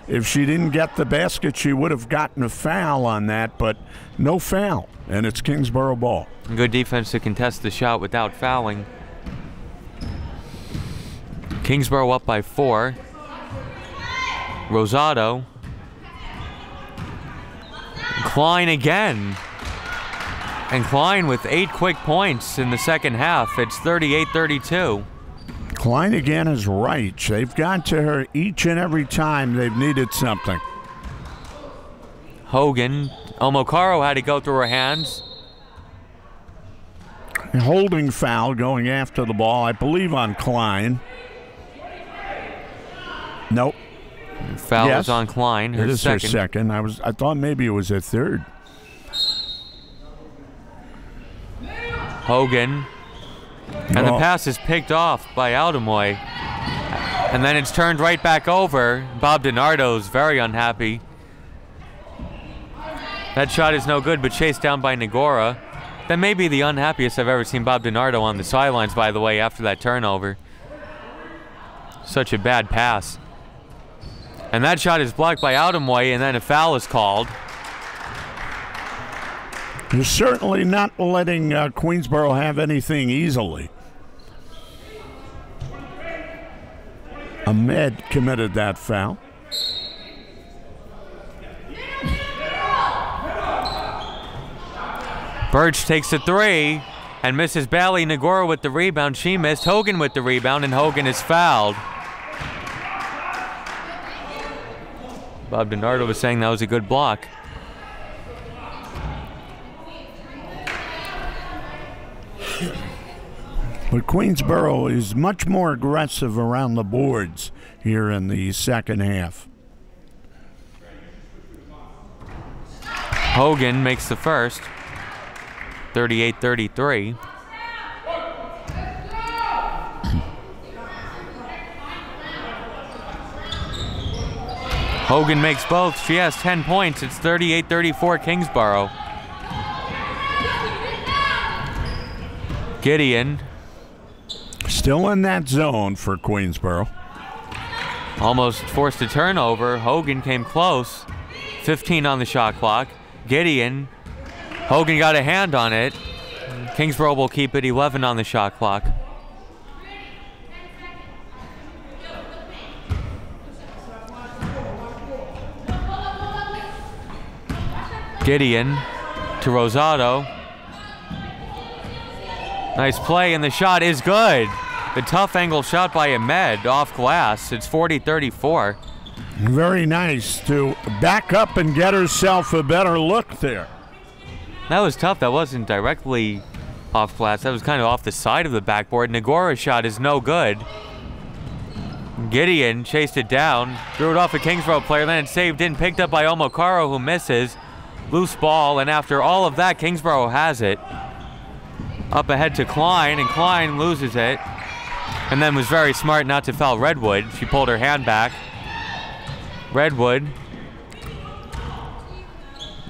if she didn't get the basket, she would have gotten a foul on that, but no foul, and it's Kingsborough ball. Good defense to contest the shot without fouling. Kingsborough up by 4. Rosado. Klein again. And Klein with 8 quick points in the second half. It's 38-32. Klein again is right. They've gone to her each and every time they've needed something. Hogan. Omokaro had to go through her hands. A holding foul going after the ball, I believe, on Klein. Nope. Foul is on Klein. It is her second. I thought maybe it was her third. Hogan. And the pass is picked off by Aldemoy. And then it's turned right back over. Bob DiNardo's very unhappy. That shot is no good, but chased down by Nagora. That may be the unhappiest I've ever seen Bob DiNardo on the sidelines, by the way, after that turnover. Such a bad pass. And that shot is blocked by Outamway, and then a foul is called. You're certainly not letting Queensborough have anything easily. Ahmed committed that foul. Birch takes a three and misses Bailey. Nagora with the rebound. She missed. Hogan with the rebound, and Hogan is fouled. Bob DiNardo was saying that was a good block. But Queensborough is much more aggressive around the boards here in the second half. Hogan makes the first. 38-33. Hogan makes both. She has 10 points. It's 38-34 Kingsborough. Gideon. Still in that zone for Queensborough. Almost forced a turnover. Hogan came close. 15 on the shot clock. Gideon. Hogan got a hand on it. Kingsborough will keep it. 11 on the shot clock. Gideon to Rosado. Nice play, and the shot is good. The tough angle shot by Ahmed off glass. It's 40-34. Very nice to back up and get herself a better look there. That was tough. That wasn't directly off glass. That was kind of off the side of the backboard. Nagora's shot is no good. Gideon chased it down, threw it off a Kingsborough player, then it's saved in, picked up by Omokaro, who misses. Loose ball, and after all of that, Kingsborough has it. Up ahead to Klein, and Klein loses it. And then was very smart not to foul Redwood. She pulled her hand back. Redwood.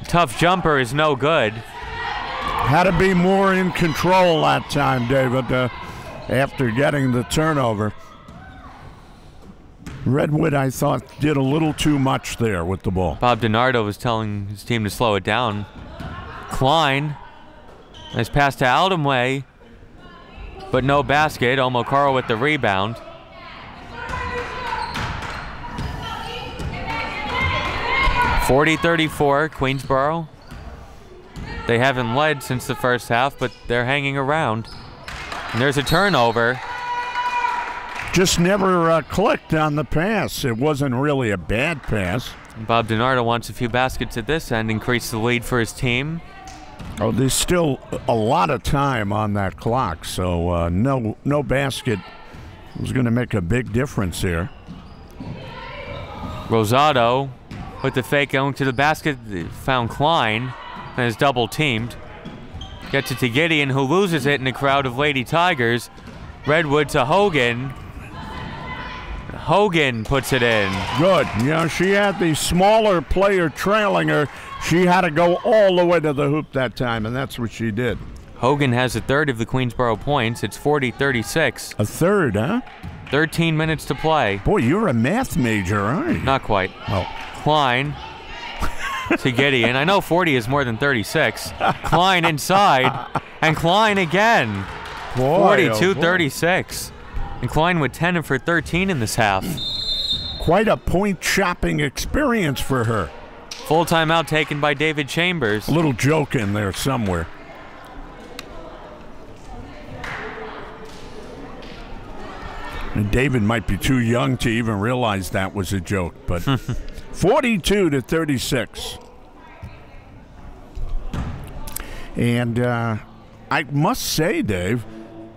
Tough jumper is no good. Had to be more in control that time, David, after getting the turnover. Redwood, I thought, did a little too much there with the ball. Bob DiNardo was telling his team to slow it down. Klein. Nice pass to Outamway, but no basket. Omokaro with the rebound. (40-34) Queensborough. They haven't led since the first half, but they're hanging around. And there's a turnover. Just never clicked on the pass. It wasn't really a bad pass. Bob DiNardo wants a few baskets at this end, increase the lead for his team. Oh, there's still a lot of time on that clock, so no basket was going to make a big difference here. Rosado with the fake going to the basket, found Klein and is double teamed. Gets it to Gideon, who loses it in a crowd of Lady Tigers. Redwood to Hogan. Hogan puts it in. Good. Yeah, she had the smaller player trailing her. She had to go all the way to the hoop that time, and that's what she did. Hogan has a third of the Queensborough points. It's 40-36. A third, huh? 13 minutes to play. Boy, you're a math major, aren't you? Not quite. Oh. Klein to Gideon. I know 40 is more than 36. Klein inside, and Klein again. 42-36. And Klein with 10 for 13 in this half. Quite a point shopping experience for her. Full timeout taken by David Chambers. A little joke in there somewhere. And David might be too young to even realize that was a joke, but 42-36. And I must say, Dave,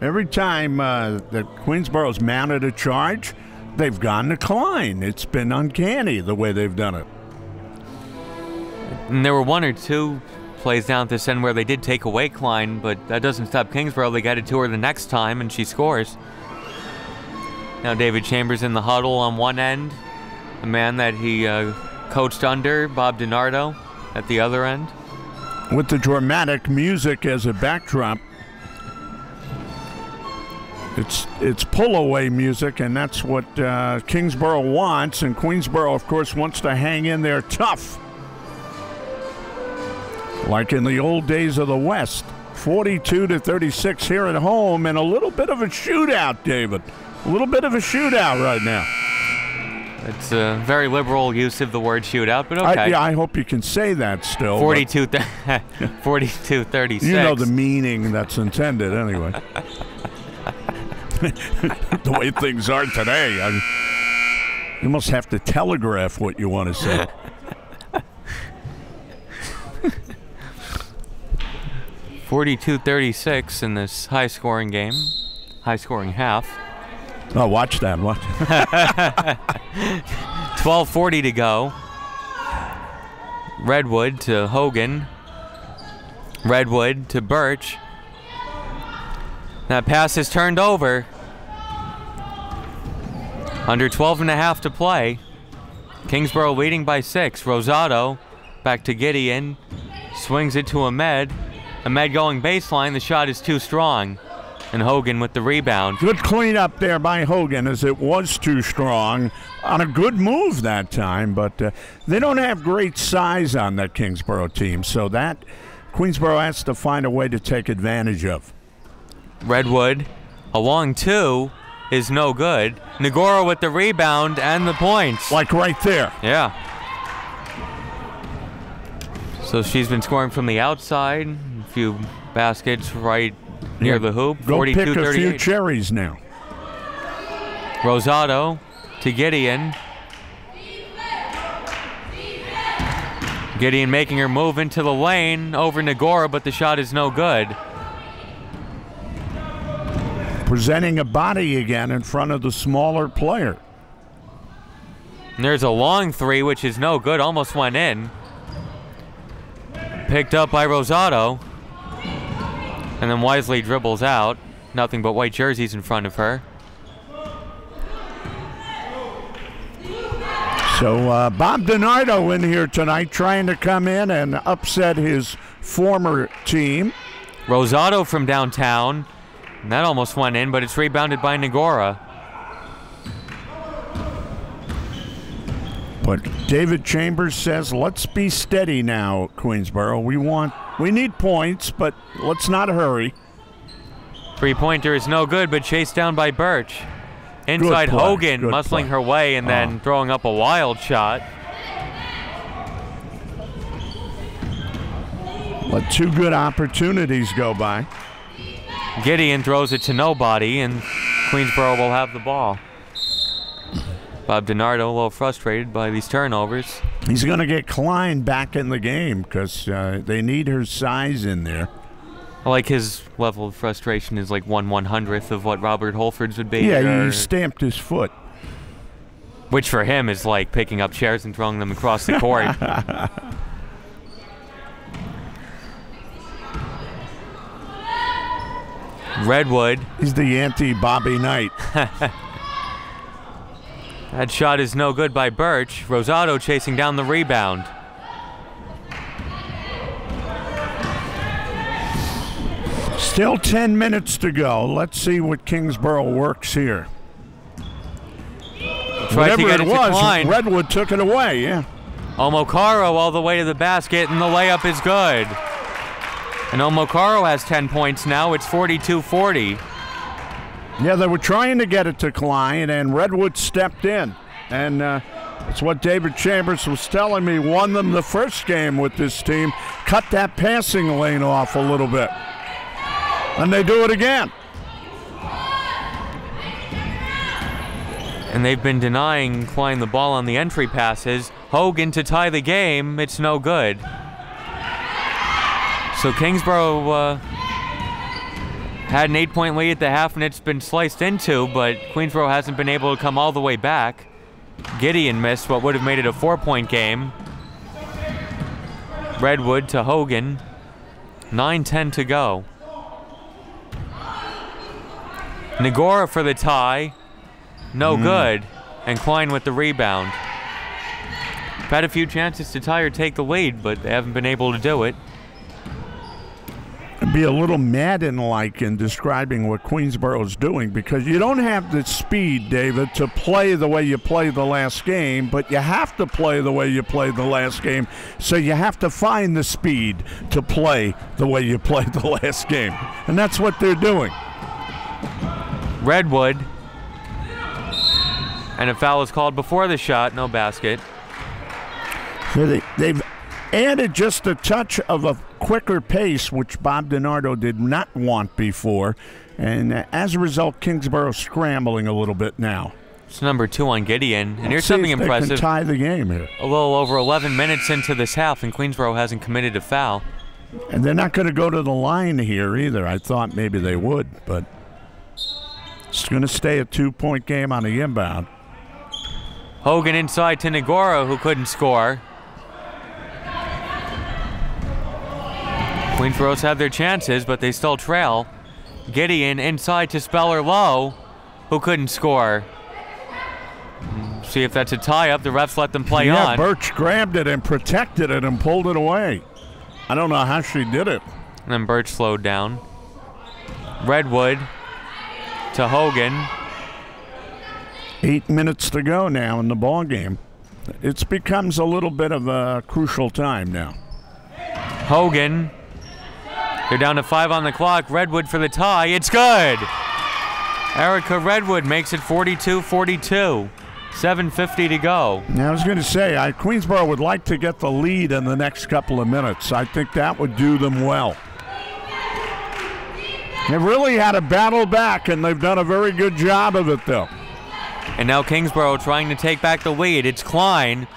every time that Queensborough's mounted a charge, they've gone to Klein. It's been uncanny the way they've done it. And there were one or two plays down at this end where they did take away Klein, but that doesn't stop Kingsborough. They got it to her the next time, and she scores. Now David Chambers in the huddle on one end. The man that he coached under, Bob DiNardo, at the other end. With the dramatic music as a backdrop. It's pull-away music, and that's what Kingsborough wants, and Queensborough, of course, wants to hang in there tough. Like in the old days of the West. 42-36 here at home, and a little bit of a shootout, David. A little bit of a shootout right now. It's a very liberal use of the word shootout, but okay. Yeah, I hope you can say that still. 42-36. You know the meaning that's intended anyway. The way things are today, you must have to telegraph what you want to say. (42-36) in this high-scoring game, high-scoring half. Oh, watch that! Watch. 12:40 to go. Redwood to Hogan. Redwood to Birch. That pass is turned over. Under 12.5 to play. Kingsborough leading by 6. Rosado back to Gideon. Swings it to Ahmed. Ahmed going baseline. The shot is too strong. And Hogan with the rebound. Good cleanup there by Hogan, as it was too strong on a good move that time. But they don't have great size on that Kingsborough team. So that Queensborough has to find a way to take advantage of. Redwood, a long two, is no good. Nagora with the rebound and the points. Like right there. Yeah. So she's been scoring from the outside. A few baskets right near the hoop. Go pick a 42-38. few cherries now. Rosado to Gideon. Gideon making her move into the lane over Nagora, but the shot is no good. Presenting a body again in front of the smaller player. And there's a long three, which is no good. Almost went in. Picked up by Rosado. And then wisely dribbles out. Nothing but white jerseys in front of her. So Bob DiNardo in here tonight trying to come in and upset his former team. Rosado from downtown. And that almost went in, but it's rebounded by Nagora. But David Chambers says, let's be steady now, Queensborough. We need points, but let's not hurry. Three-pointer is no good, but chased down by Birch. Inside Hogan, muscling her way and then throwing up a wild shot. Let two good opportunities go by. Gideon throws it to nobody, and Queensborough will have the ball. Bob DiNardo a little frustrated by these turnovers. He's going to get Klein back in the game because they need her size in there. Like his level of frustration is like 1/100th of what Robert Holford's would be. Yeah, he stamped his foot. Which for him is like picking up chairs and throwing them across the court. Redwood. He's the anti-Bobby Knight. That shot is no good by Birch. Rosado chasing down the rebound. Still 10 minutes to go. Let's see what Kingsborough works here. Whatever it was, Redwood took it away, yeah. Omokaro all the way to the basket, and the layup is good. And Omokaro has 10 points now. It's 42-40. Yeah, they were trying to get it to Klein, and Redwood stepped in. And it's what David Chambers was telling me. Won them the first game with this team. Cut that passing lane off a little bit. And they do it again. And they've been denying Klein the ball on the entry passes. Hogan to tie the game. It's no good. So Kingsborough had an 8-point lead at the half, and it's been sliced into, but Queensborough hasn't been able to come all the way back. Gideon missed what would have made it a 4-point game. Redwood to Hogan. 9:10 to go. Nagora for the tie. no good. And Klein with the rebound. Had a few chances to tie or take the lead, but they haven't been able to do it. Be a little Madden-like in describing what Queensborough's doing, because you don't have the speed, David, to play the way you played the last game, but you have to play the way you played the last game, so you have to find the speed to play the way you played the last game. And that's what they're doing. Redwood. And a foul is called before the shot, no basket. So they've added just a touch of a quicker pace, which Bob DiNardo did not want before. And as a result, Kingsborough scrambling a little bit now. It's number 2 on Gideon. And here's See something if they impressive. can tie the game here. A little over 11 minutes into this half, and Queensborough hasn't committed a foul. And they're not going to go to the line here either. I thought maybe they would, but it's going to stay a 2-point game on the inbound. Hogan inside to Nagora, who couldn't score. Queensborough's had their chances, but they still trail. Gideon inside to Speller Lowe, who couldn't score. See if that's a tie-up. The refs let them play on. Birch grabbed it and protected it and pulled it away. I don't know how she did it. And then Birch slowed down. Redwood to Hogan. 8 minutes to go now in the ball game. It becomes a little bit of a crucial time now. Hogan. They're down to 5 on the clock. Redwood for the tie. It's good. Erica Redwood makes it 42-42. 7:50 to go. Now, I was going to say, Queensborough would like to get the lead in the next couple of minutes. I think that would do them well. They really had to battle back, and they've done a very good job of it, though. And now Kingsborough trying to take back the lead. It's Klein.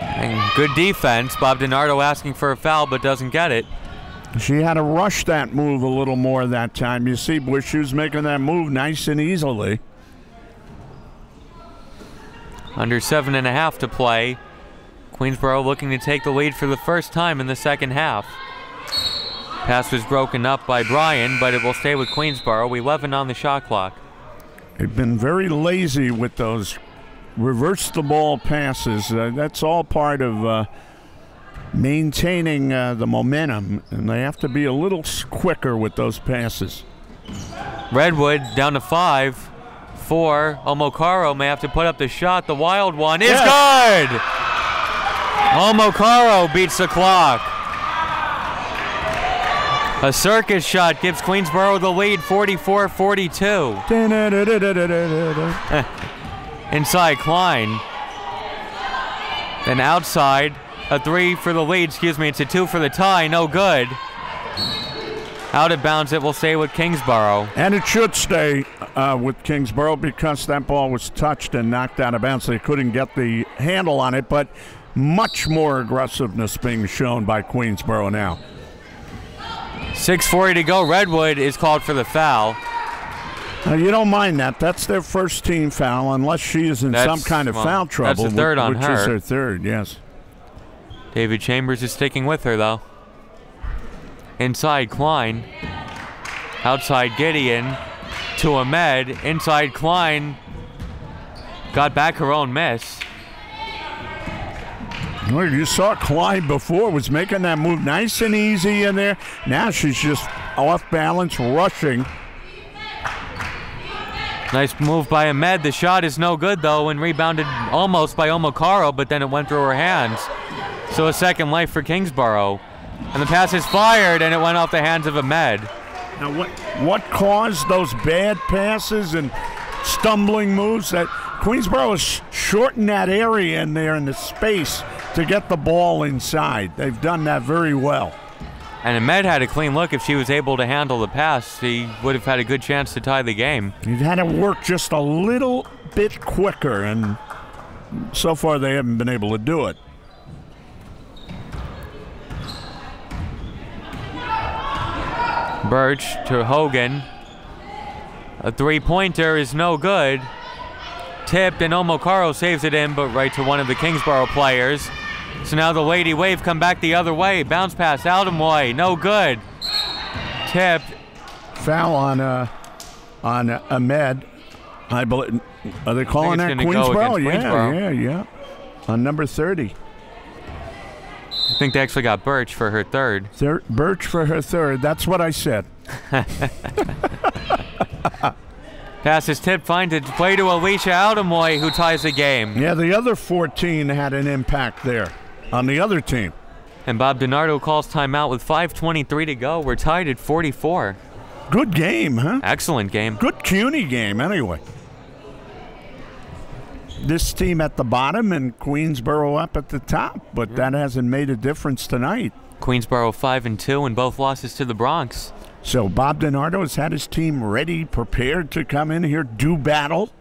And good defense. Bob DiNardo asking for a foul, but doesn't get it. She had to rush that move a little more that time. You see, she was making that move nice and easily. Under 7.5 to play. Queensborough looking to take the lead for the first time in the second half. Pass was broken up by Bryan, but it will stay with Queensborough. 11 on the shot clock. They've been very lazy with those reverse the ball passes. That's all part of maintaining the momentum, and they have to be a little quicker with those passes. Redwood down to 5. 4. Omokaro may have to put up the shot. The wild one is good! Omokaro beats the clock. A circus shot gives Queensborough the lead, 44-42. Inside Klein. Then outside, a 3 for the lead, it's a 2 for the tie, no good. Out of bounds, it will stay with Kingsborough. And it should stay with Kingsborough because that ball was touched and knocked out of bounds. They couldn't get the handle on it, but much more aggressiveness being shown by Queensborough now. 6:40 to go. Redwood is called for the foul. You don't mind that. That's their first team foul, unless she is in some kind of foul trouble. That's the third on her. Which is her third, yes. David Chambers is sticking with her, though. Inside Klein. Outside Gideon. To Ahmed. Inside Klein. Got back her own miss. Well, you saw Klein before, was making that move nice and easy in there. Now she's just off balance, rushing. Nice move by Ahmed. The shot is no good, though, and rebounded almost by Omokaro, but then it went through her hands. So a second life for Kingsborough. And the pass is fired, and it went off the hands of Ahmed. Now, what caused those bad passes and stumbling moves? That Queensborough has shortened that area in there in the space to get the ball inside. They've done that very well. And Ahmed had a clean look. If she was able to handle the pass, he would have had a good chance to tie the game. You've had to work just a little bit quicker, and so far they haven't been able to do it. Birch to Hogan. A three-pointer is no good. Tipped, and Omokaro saves it in, but right to one of the Kingsborough players. So now the Lady Wave come back the other way. Bounce pass, Aldenway, no good. Tipped. Foul on Ahmed. I believe. Are they calling that Queensborough? Yeah. On number 30. I think they actually got Birch for her third. Birch for her third. That's what I said. Pass is tipped, finds its way to Alicia Aldemoy, who ties the game. Yeah, the other 14 had an impact there on the other team. And Bob DiNardo calls timeout with 5:23 to go. We're tied at 44. Good game, huh? Excellent game. Good CUNY game, anyway. This team at the bottom and Queensborough up at the top, but that hasn't made a difference tonight. Queensborough 5-2 and both losses to the Bronx. So Bob DiNardo has had his team ready, prepared to come in here, do battle.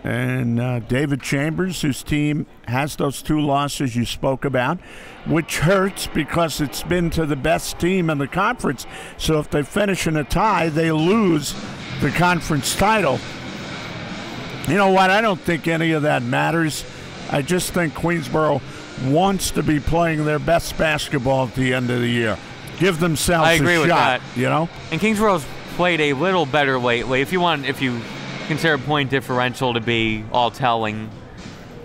And David Chambers, whose team has those 2 losses you spoke about, which hurts because it's been to the best team in the conference. So if they finish in a tie, they lose the conference title. You know what? I don't think any of that matters. I just think Queensborough wants to be playing their best basketball at the end of the year. Give themselves a shot. I agree with that. You know? And Kingsborough's played a little better lately. If you consider point differential to be all telling.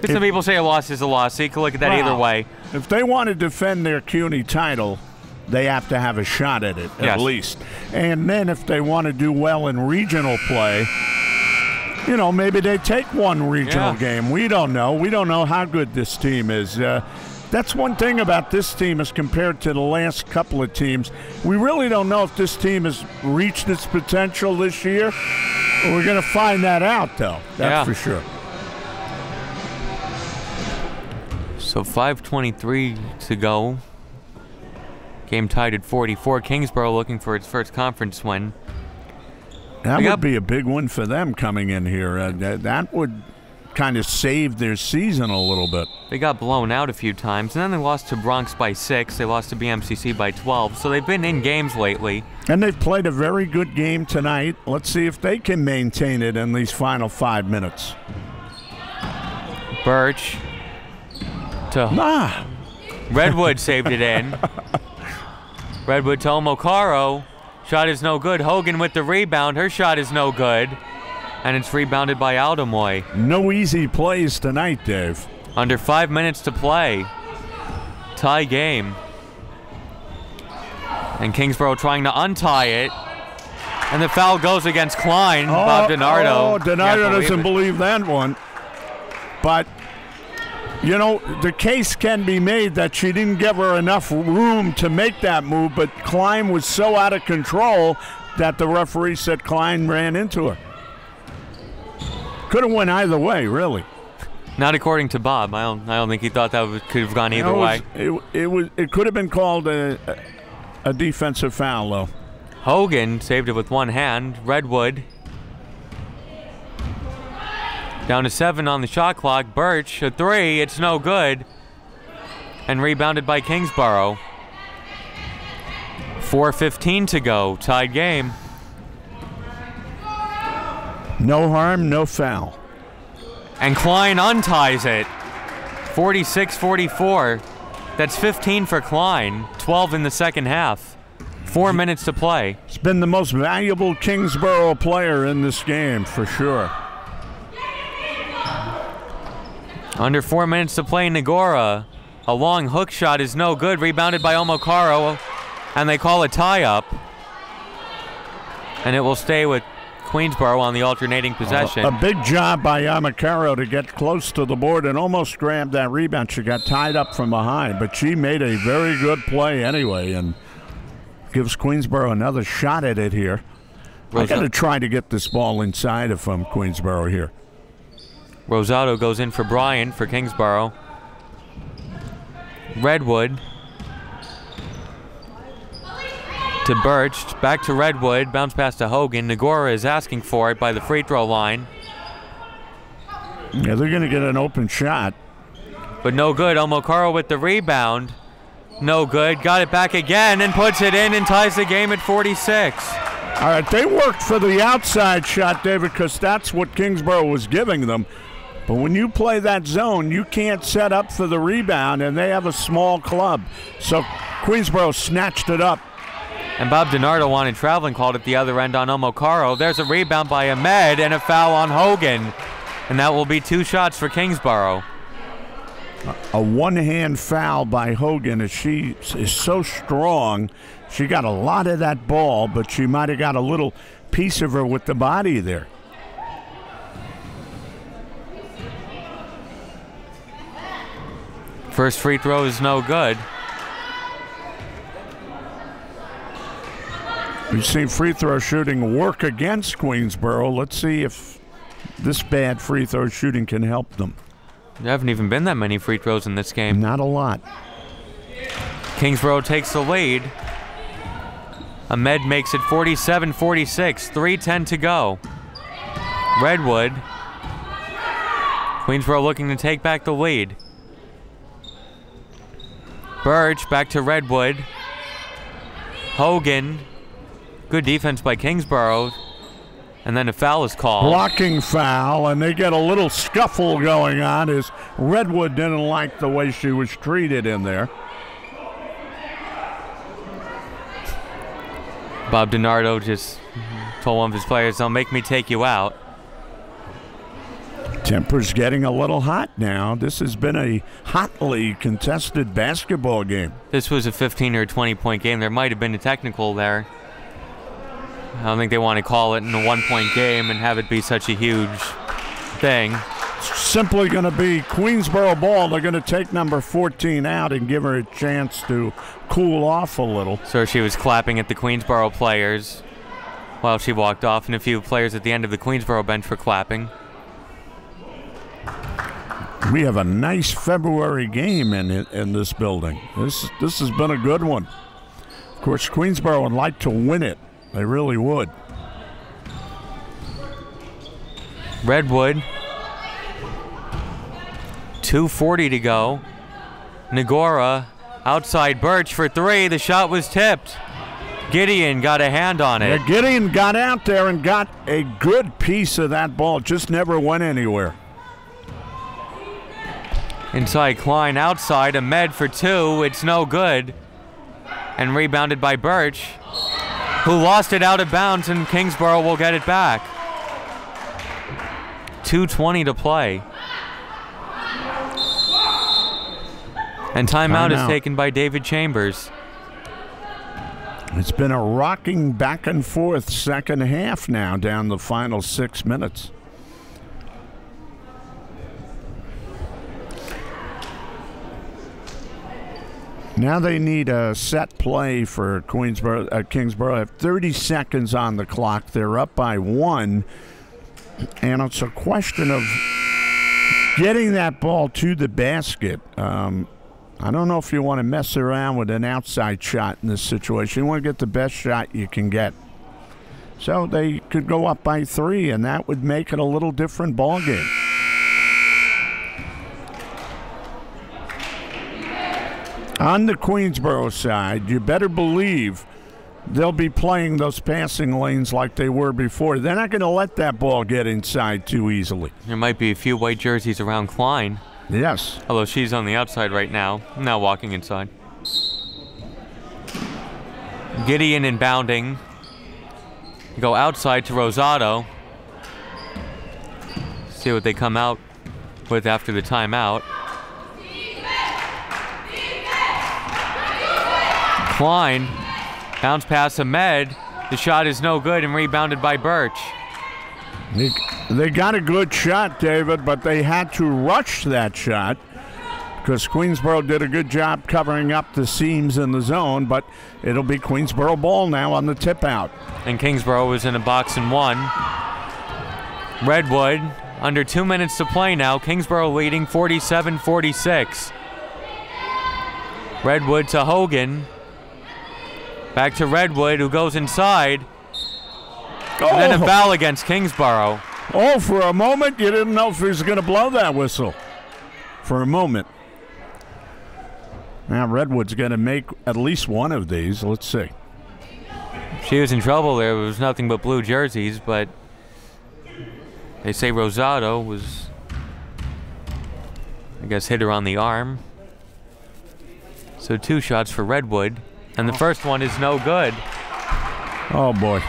Some people say a loss is a loss, so you can look at that either way. If they want to defend their CUNY title, they have to have a shot at it, at least. And then if they want to do well in regional play, you know, maybe they take one regional game. We don't know. We don't know how good this team is. That's one thing about this team as compared to the last couple of teams. We really don't know if this team has reached its potential this year. We're going to find that out, though. That's for sure. So 5:23 to go. Game tied at 44. Kingsborough looking for its first conference win. That would be a big one for them coming in here. That would kind of save their season a little bit. They got blown out a few times, and then they lost to Bronx by 6. They lost to BMCC by 12. So they've been in games lately. And they've played a very good game tonight. Let's see if they can maintain it in these final 5 minutes. Birch to Redwood saved it in. Redwood to Omokaro. Shot is no good. Hogan with the rebound. Her shot is no good. And it's rebounded by Aldemoy. No easy plays tonight, Dave. Under 5 minutes to play. Tie game. And Kingsborough trying to untie it. And the foul goes against Klein. Bob DiNardo. DiNardo doesn't believe that one. But, you know, the case can be made that she didn't give her enough room to make that move, but Klein was so out of control that the referee said Klein ran into her. Could have went either way, really. Not according to Bob. I don't think he thought that could have gone either way. It could have been called a defensive foul, though. Hogan saved it with one hand. Redwood down to 7 on the shot clock. Birch, a 3. It's no good. And rebounded by Kingsborough. 4:15 to go. Tied game. No harm, no foul. And Klein unties it. 46-44. That's 15 for Klein. 12 in the second half. 4 minutes to play. It's been the most valuable Kingsborough player in this game, for sure. Under 4 minutes to play, Nagora. A long hook shot is no good. Rebounded by Omokaro. And they call a tie-up. And it will stay with Queensborough on the alternating possession. A big job by Omokaro to get close to the board and almost grabbed that rebound. She got tied up from behind, but she made a very good play anyway and gives Queensborough another shot at it here. I got to try to get this ball inside if I'm Queensborough here. Rosado goes in for Bryan for Kingsborough. Redwood to Birch, back to Redwood, bounce pass to Hogan. Nagora is asking for it by the free throw line. Yeah, they're going to get an open shot. But no good. Omokaro with the rebound. No good. Got it back again and puts it in and ties the game at 46. All right, they worked for the outside shot, David, because that's what Kingsborough was giving them. But when you play that zone, you can't set up for the rebound, and they have a small club. So Queensborough snatched it up And Bob DiNardo wanted traveling called at the other end on Omokaro. There's a rebound by Ahmed and a foul on Hogan. And that will be 2 shots for Kingsborough. A one-hand foul by Hogan as she is so strong. She got a lot of that ball, but she might have got a little piece of her with the body there. First free throw is no good. We've seen free throw shooting work against Queensborough. Let's see if this bad free throw shooting can help them. There haven't even been that many free throws in this game. Not a lot. Kingsborough takes the lead. Ahmed makes it 47-46, 3:10 to go. Redwood. Queensborough looking to take back the lead. Birch back to Redwood. Hogan. Good defense by Kingsborough. And then a foul is called. Blocking foul, and they get a little scuffle going on as Redwood didn't like the way she was treated in there. Bob DiNardo just told one of his players, "Don't make me take you out." Temper's getting a little hot now. This has been a hotly contested basketball game. This was a 15 or 20-point game. There might have been a technical there. I don't think they want to call it in a 1-point game and have it be such a huge thing. It's simply going to be Queensborough ball. They're going to take number 14 out and give her a chance to cool off a little. So she was clapping at the Queensborough players while she walked off, and a few players at the end of the Queensborough bench were clapping. We have a nice February game in this building. This has been a good one. Of course, Queensborough would like to win it. They really would. Redwood. 2:40 to go. Nagora outside Birch for 3. The shot was tipped. Gideon got a hand on it. Yeah, Gideon got out there and got a good piece of that ball. Just never went anywhere. Inside Klein, outside Ahmed for 2. It's no good. And rebounded by Birch, who lost it out of bounds, and Kingsborough will get it back. 2:20 to play. And timeout is taken by David Chambers. It's been a rocking back and forth second half now, down the final 6 minutes. Now they need a set play for Kingsborough. Have 30 seconds on the clock. They're up by 1. And it's a question of getting that ball to the basket. I don't know if you want to mess around with an outside shot in this situation. You want to get the best shot you can get. So they could go up by 3, and that would make it a little different ball game. On the Queensborough side, you better believe they'll be playing those passing lanes like they were before. They're not going to let that ball get inside too easily. There might be a few white jerseys around Klein. Yes. Although she's on the outside right now. Now walking inside. Gideon inbounding. Go outside to Rosado. See what they come out with after the timeout. Klein, bounce pass Ahmed. The shot is no good and rebounded by Birch. They got a good shot, David, but they had to rush that shot because Queensborough did a good job covering up the seams in the zone, but it'll be Queensborough ball now on the tip out. And Kingsborough was in a box and 1. Redwood, under 2 minutes to play now. Kingsborough leading 47-46. Redwood to Hogan. Back to Redwood, who goes inside. And then a foul against Kingsborough. Oh, for a moment, you didn't know if he was going to blow that whistle. For a moment. Now Redwood's going to make at least one of these. Let's see. She was in trouble there. It was nothing but blue jerseys, but they say Rosado was, I guess, hit her on the arm. So 2 shots for Redwood. And the first one is no good. Oh, boy.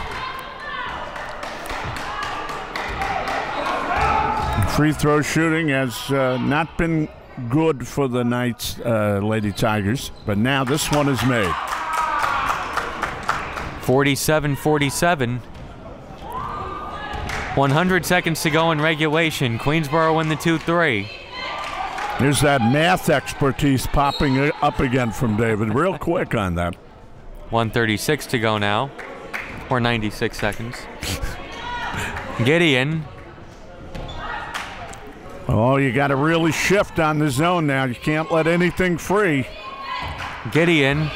Free throw shooting has not been good for the Knights, Lady Tigers, but now this one is made. 47-47. 100 seconds to go in regulation. Queensborough win the 2-3. There's that math expertise popping up again from David. Real quick on that. 1:36 to go now, or 96 seconds. Gideon. Oh, you got to really shift on the zone now. You can't let anything free. Gideon.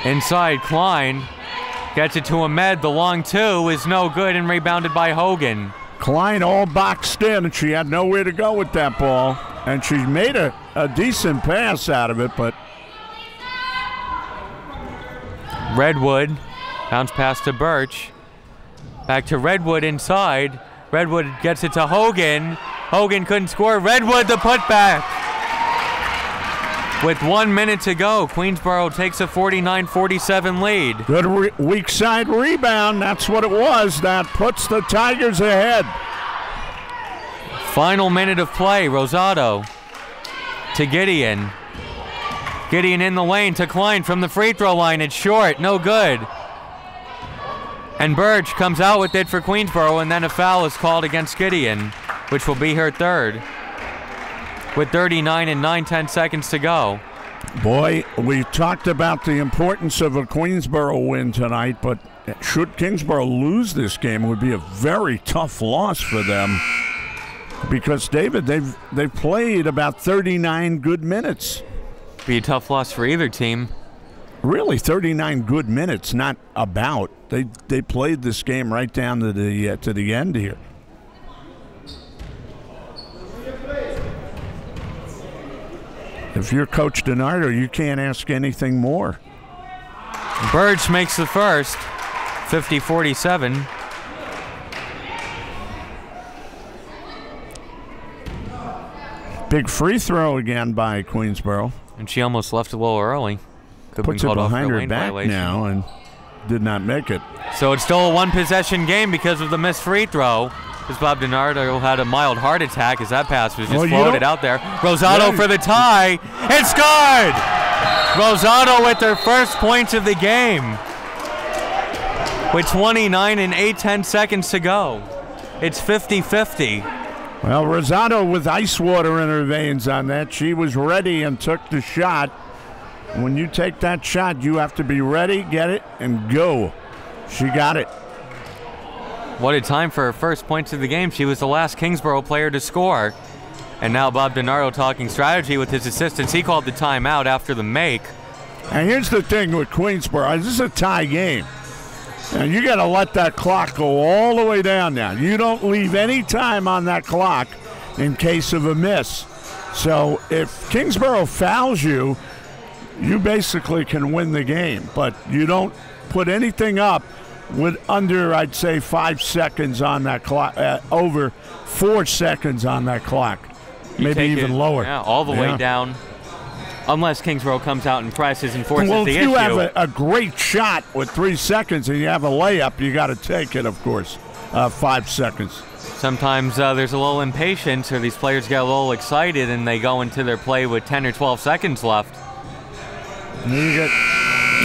Inside, Klein. Gets it to Ahmed. The long two is no good and rebounded by Hogan. Klein all boxed in, and she had nowhere to go with that ball. And she made a decent pass out of it, but... Redwood. Bounce pass to Birch. Back to Redwood inside. Redwood gets it to Hogan. Hogan couldn't score. Redwood the putback. With 1 minute to go, Queensborough takes a 49-47 lead. Good weak side rebound. That's what it was. That puts the Tigers ahead. Final minute of play. Rosado to Gideon. Gideon in the lane to Klein from the free throw line. It's short. No good. And Birch comes out with it for Queensborough, and then a foul is called against Gideon, which will be her third, with 39 and 9/10 seconds to go. Boy, we talked about the importance of a Queensborough win tonight, but should Kingsborough lose this game, it would be a very tough loss for them. Because, David, they've played about 39 good minutes. Be a tough loss for either team. Really, 39 good minutes, not about. They played this game right down to the end here. If you're Coach DiNardo, you can't ask anything more. Birch makes the first, 50-47. Big free throw again by Queensborough. And she almost left a little early. Puts it behind her back now and did not make it. So it's still a one-possession game because of the missed free throw. Because Bob DiNardo had a mild heart attack as that pass was just floated out there. Rosado for the tie. It's scored! Rosado with her first points of the game. With 29 and 8/10 seconds to go. It's 50-50. Well, Rosado with ice water in her veins on that. She was ready and took the shot. When you take that shot, you have to be ready, get it, and go. She got it. What a time for her first points of the game. She was the last Kingsborough player to score. And now Bob DiNardo talking strategy with his assistants. He called the timeout after the make. And here's the thing with Queensborough. This is a tie game. And you got to let that clock go all the way down now. You don't leave any time on that clock in case of a miss. So if Kingsborough fouls you, you basically can win the game. But you don't put anything up with under, I'd say, 5 seconds on that clock, over 4 seconds on that clock, maybe even lower. Yeah, all the way down, unless Kingsborough comes out and presses and forces the issue. Well, if you have a great shot with 3 seconds and you have a layup, you got to take it, of course, 5 seconds. Sometimes there's a little impatience, or these players get a little excited and they go into their play with 10 or 12 seconds left. You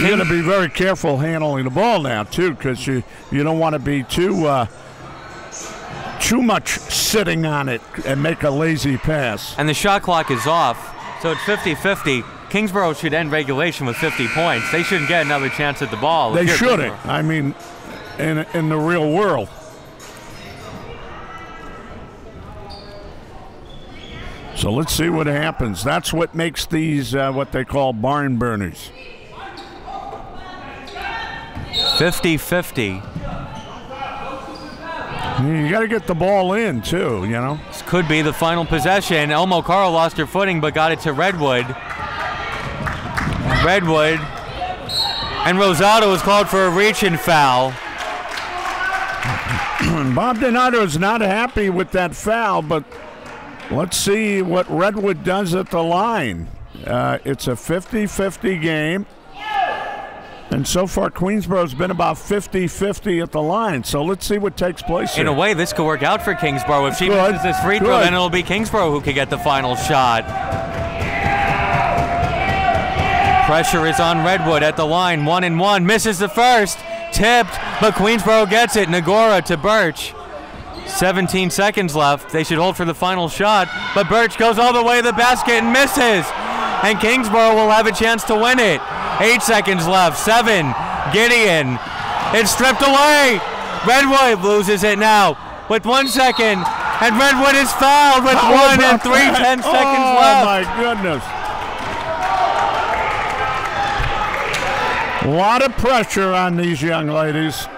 got to be very careful handling the ball now, too, because you don't want to be too much sitting on it and make a lazy pass. And the shot clock is off, so it's 50-50. Kingsborough should end regulation with 50 points. They shouldn't get another chance at the ball. They shouldn't. I mean, in the real world. So let's see what happens. That's what makes these what they call barn burners. 50-50. You got to get the ball in, too, you know. This could be the final possession. Elmo Carl lost her footing but got it to Redwood. Redwood. And Rosado was called for a reach-in foul. Bob DiNardo is not happy with that foul, but let's see what Redwood does at the line. It's a 50-50 game. And so far, Queensborough's been about 50-50 at the line. So let's see what takes place here. In a way, this could work out for Kingsborough. If she misses this free throw, then it'll be Kingsborough who could get the final shot. Pressure is on Redwood at the line. 1-and-1. Misses the first. Tipped, but Queensborough gets it. Nagora to Birch. 17 seconds left. They should hold for the final shot, but Birch goes all the way to the basket and misses. And Kingsborough will have a chance to win it. 8 seconds left. 7. Gideon. It's stripped away. Redwood loses it now with 1 second. And Redwood is fouled with 1 and 10 seconds left. Oh, my goodness. A lot of pressure on these young ladies,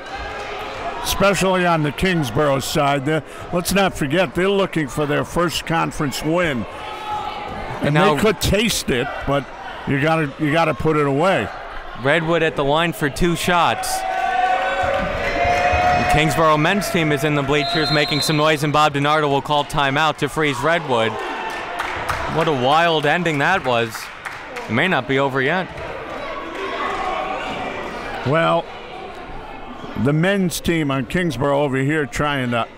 especially on the Kingsborough side. Let's not forget, they're looking for their first conference win. And they could taste it, but you gotta put it away. Redwood at the line for 2 shots. The Kingsborough men's team is in the bleachers making some noise, and Bob DiNardo will call timeout to freeze Redwood. What a wild ending that was. It may not be over yet. Well, the men's team on Kingsborough over here trying to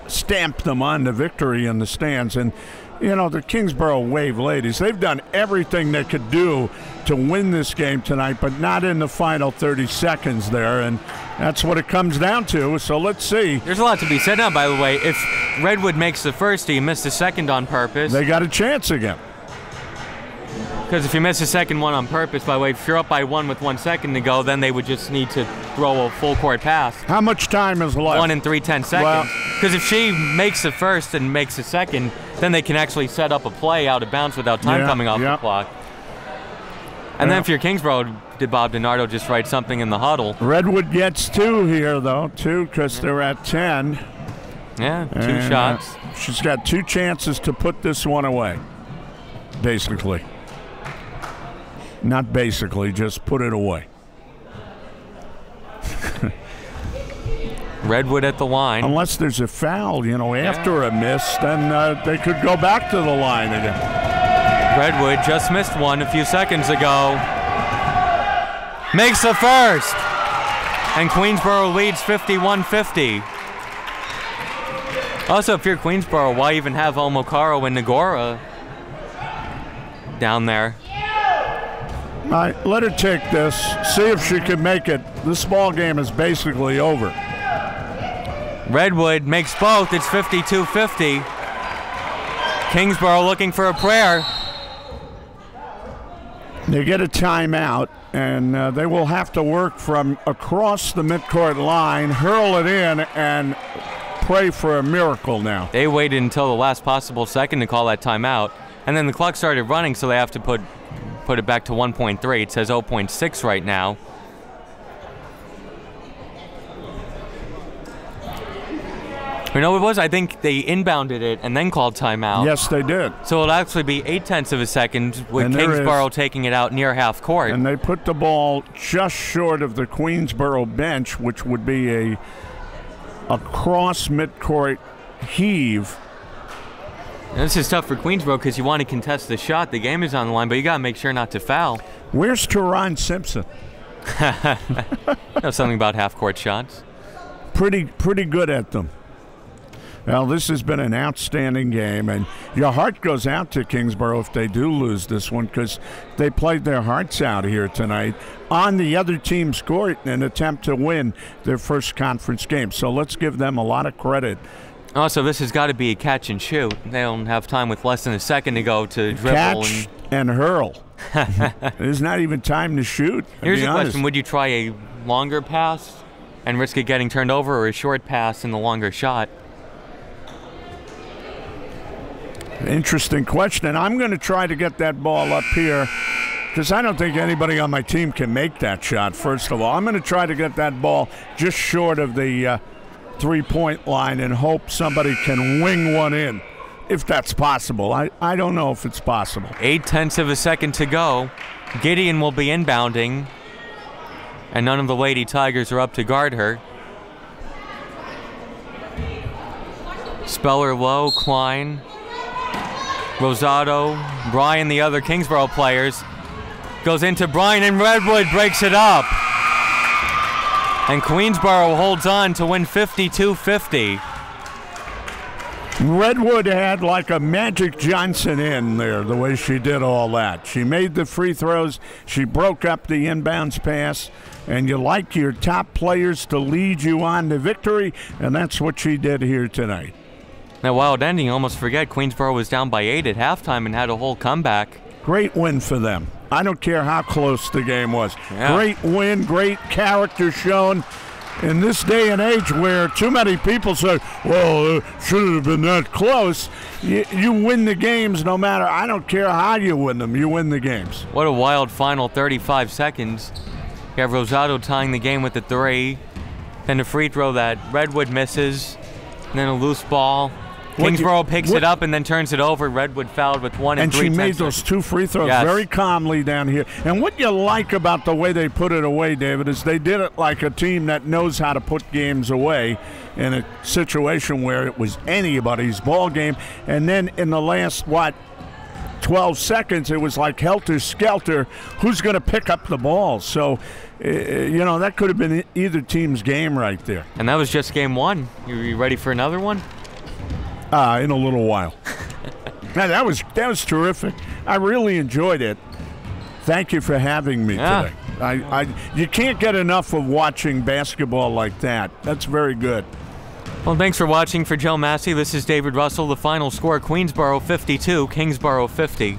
stamp them on the victory in the stands. And, you know, the Kingsborough Wave ladies, they've done everything they could do to win this game tonight, but not in the final 30 seconds there. And that's what it comes down to. So let's see. There's a lot to be said now, by the way. If Redwood makes the first, he missed the second on purpose. They got a chance again. Because if you miss the second one on purpose, by the way, if you're up by 1 with 1 second to go, then they would just need to throw a full court pass. How much time is left? 1 and 10 seconds. Because if she makes the first and makes the second, then they can actually set up a play out of bounds without time coming off the clock. And then if you're Kingsborough, did Bob DiNardo just write something in the huddle? Redwood gets 2 here, though. 2 because they're at 10. Yeah, 2 shots. She's got 2 chances to put this one away, basically. Not basically, just put it away. Redwood at the line. Unless there's a foul, you know, after a miss, then they could go back to the line again. Redwood just missed one a few seconds ago. Makes the first. And Queensborough leads 51-50. Also, if you're Queensborough, why even have Omokaro and Nagora down there? All right, let her take this, see if she can make it. This ball game is basically over. Redwood makes both. It's 52-50. Kingsborough looking for a prayer. They get a timeout, and they will have to work from across the midcourt line, hurl it in, and pray for a miracle now. They waited until the last possible second to call that timeout, and then the clock started running, so they have to put it back to 1.3. It says 0.6 right now. You know what it was? I think they inbounded it and then called timeout. Yes, they did. So it'll actually be 0.8 of a second with Kingsborough taking it out near half court. And they put the ball just short of the Queensborough bench, which would be a cross midcourt heave. And this is tough for Queensborough because you want to contest the shot. The game is on the line, but you got to make sure not to foul. Where's Teron Simpson? Know something about half-court shots. Pretty good at them. Well, this has been an outstanding game, and your heart goes out to Kingsborough if they do lose this one because they played their hearts out here tonight on the other team's court in an attempt to win their first conference game. So let's give them a lot of credit. Also, this has got to be a catch and shoot. They don't have time with less than a second to go to dribble. Catch and hurl. There's not even time to shoot. Here's a question. Would you try a longer pass and risk it getting turned over, or a short pass and the longer shot? Interesting question. And I'm going to try to get that ball up here because I don't think anybody on my team can make that shot, first of all. I'm going to try to get that ball just short of the three-point line and hope somebody can wing one in, if that's possible. I don't know if it's possible. 0.8 of a second to go. Gideon will be inbounding, and none of the Lady Tigers are up to guard her. Speller low, Klein, Rosado, Bryan, the other Kingsborough players. Goes into Bryan, and Redwood breaks it up. And Queensborough holds on to win 52-50. Redwood had like a Magic Johnson in there, the way she did all that. She made the free throws, she broke up the inbounds pass, and you like your top players to lead you on to victory, and that's what she did here tonight. That wild ending, you almost forget Queensborough was down by 8 at halftime and had a whole comeback. Great win for them. I don't care how close the game was. Yeah. Great win, great character shown. In this day and age where too many people say, well, it should have been that close, you win the games no matter. I don't care how you win them. You win the games. What a wild final 35 seconds. You have Rosado tying the game with the 3. Then a free throw that Redwood misses. And then a loose ball. Kingsborough picks it up and then turns it over. Redwood fouled with 1 and 3 And she made those 2 free throws very calmly down here. And what you like about the way they put it away, David, is they did it like a team that knows how to put games away in a situation where it was anybody's ball game. And then in the last, 12 seconds, it was like helter-skelter. Who's going to pick up the ball? So, that could have been either team's game right there. And that was just game 1. You ready for another one? In a little while. Man, that was terrific. I really enjoyed it. Thank you for having me today. You can't get enough of watching basketball like that. That's very good. Well, thanks for watching. For Joe Massey, this is David Russell. The final score, Queensborough 52, Kingsborough 50.